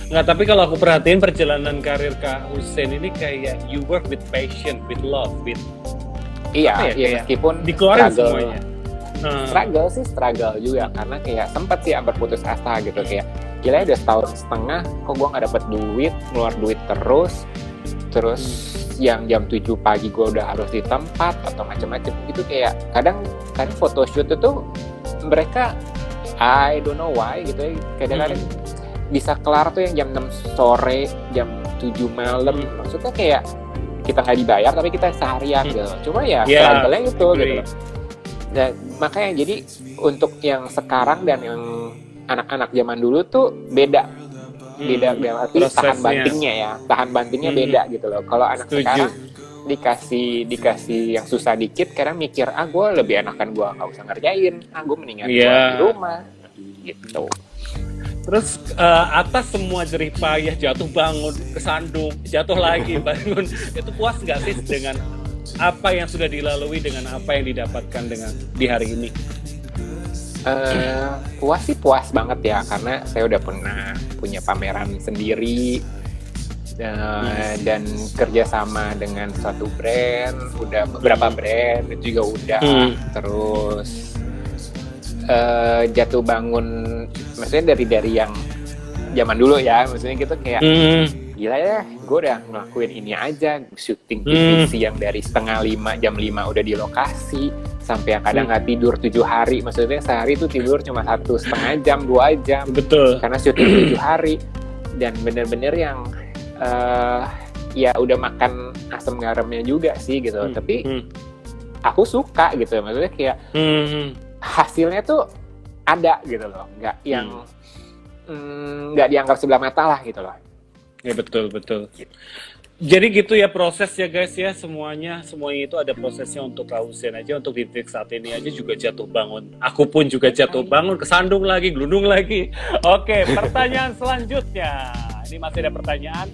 Nggak, tapi kalau aku perhatiin perjalanan karir Kak Hussein ini kayak you work with passion, with love, with iya meskipun dikeluarin semuanya. Struggle juga, karena kayak sempat sih hampir putus asa gitu, kayak gila udah 1,5 tahun kok gue nggak dapet duit, keluar duit terus, terus yang jam 7 pagi gue udah harus di tempat atau macam-macam gitu. Kayak kadang photoshoot itu mereka I don't know why gitu ya, kadang-kadang bisa kelar tuh yang jam 6 sore, jam 7 malam. Maksudnya kayak kita nggak dibayar tapi kita seharian gitu. Cuma ya struggle-nya itu gitu loh. Dan makanya jadi untuk yang sekarang dan yang anak-anak zaman dulu tuh beda berarti tahan bantingnya beda gitu loh. Kalau anak sekarang dikasih yang susah dikit, kadang mikir gue lebih enakan gue nggak usah ngerjain, gue mendingan gue di rumah gitu. Terus atas semua jerih payah, jatuh bangun, kesandung, jatuh lagi bangun, itu puas nggak sih dengan apa yang sudah dilalui, dengan apa yang didapatkan dengan di hari ini? Puas banget ya, karena saya udah pernah punya pameran sendiri dan kerjasama dengan suatu brand, udah beberapa brand itu juga udah. Terus jatuh bangun, maksudnya dari yang zaman dulu ya, maksudnya gitu kayak gila ya, gue udah ngelakuin ini aja, syuting TVC yang dari 4:30 jam 5 udah di lokasi, sampai yang kadang nggak tidur 7 hari, maksudnya sehari itu tidur cuma 1,5 jam, 2 jam, betul, karena syuting 7 hari, dan bener-bener yang ya udah makan asam garamnya juga sih gitu, tapi aku suka gitu, maksudnya kayak hasilnya tuh ada gitu loh, nggak yang nggak dianggap sebelah mata lah gitu loh. Ya betul. Jadi gitu ya proses ya guys ya, semuanya itu ada prosesnya. Untuk Kak-Hussein aja, untuk di titik saat ini aja juga jatuh bangun. Aku pun juga jatuh bangun, kesandung lagi, gelundung lagi. Oke, pertanyaan selanjutnya. Ini masih ada pertanyaan.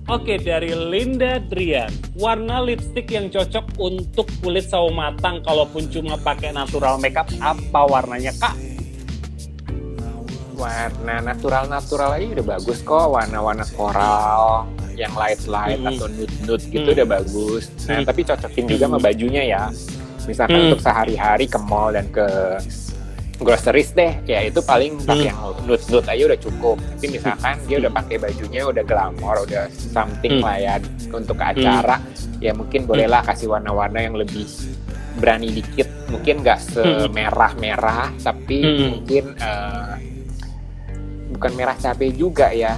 Oke, dari Linda Drian. Warna lipstick yang cocok untuk kulit sawo matang kalaupun cuma pakai natural makeup, apa warnanya Kak? Warna natural aja udah bagus kok, warna-warna koral yang light atau nude gitu udah bagus. Nah, tapi cocokin juga sama bajunya ya. Misalkan untuk sehari-hari ke mall dan ke groceries deh, ya itu paling pakai yang nude aja udah cukup. Tapi misalkan dia udah pakai bajunya udah glamor, udah something lah ya untuk ke acara, ya mungkin bolehlah kasih warna-warna yang lebih berani dikit. Mungkin nggak semerah-merah, tapi mungkin bukan merah cabai juga ya,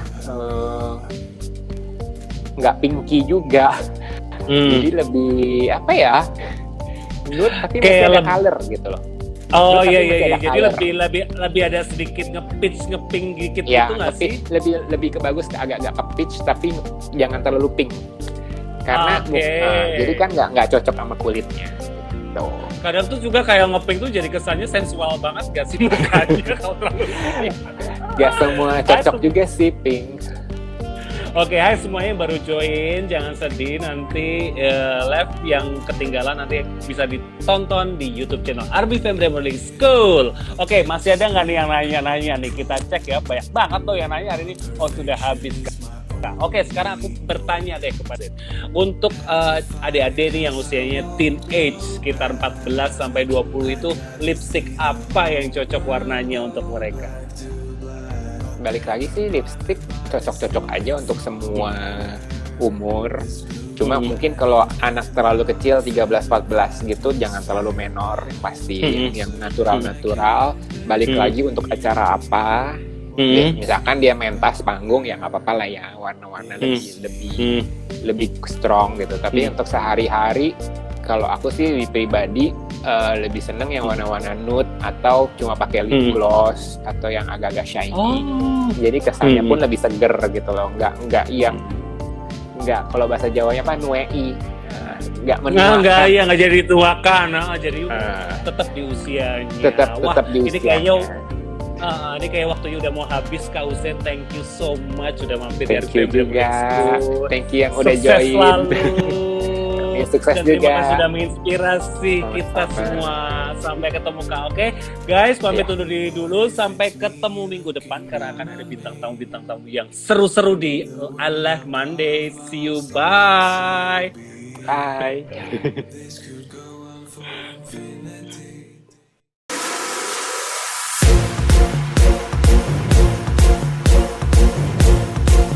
nggak pinky juga, jadi lebih apa ya, nude tapi masih ada color gitu loh. Oh iya, jadi lebih ada sedikit nge-pink dikit ya, gitu nggak sih? Lebih ke bagus, agak ke peach tapi jangan terlalu pink, karena jadi kan nggak cocok sama kulitnya. Tuh. Kadang tuh juga kayak ngepink tuh jadi kesannya sensual banget gak sih mukanya kalau terlalu pink? Gak semua cocok juga sih pink. Oke, hai semuanya yang baru join, jangan sedih, nanti live yang ketinggalan nanti bisa ditonton di YouTube channel Arby Family Modeling School. Oke, masih ada nggak nih yang nanya-nanya nih? Kita cek ya, banyak banget tuh yang nanya hari ini. Oh sudah habis. Oke, sekarang aku bertanya deh kepada untuk adik-adik nih yang usianya teenage sekitar 14 sampai 20 itu, lipstick apa yang cocok warnanya untuk mereka? Balik lagi sih, lipstick cocok-cocok aja untuk semua umur. Cuma mungkin kalau anak terlalu kecil 13-14 gitu jangan terlalu menor, pasti yang natural. Balik lagi untuk acara apa. Misalkan dia mentas panggung ya nggak apa-apa lah ya, warna-warna lebih strong gitu. Tapi untuk sehari-hari, kalau aku sih pribadi lebih seneng yang warna-warna nude atau cuma pakai lip gloss atau yang agak-agak shiny. Jadi kesannya pun lebih seger gitu loh, nggak kalau bahasa Jawanya apa, nuei. Nggak menuakan. Nggak jadi tuakan, jadi tetap di usianya. Tetap di usianya. Ini kayak waktunya udah mau habis, Kak Hussein. Thank you so much udah mampir. Thank you juga. Thank you yang udah join. Sukses selalu. Sukses dan juga. Terima kasih sudah menginspirasi kita semua. Sampai ketemu Kak. Oke, guys, pamit undur diri dulu. Sampai ketemu minggu depan karena akan ada bintang tamu yang seru-seru di Allah Monday. See you, bye. Bye.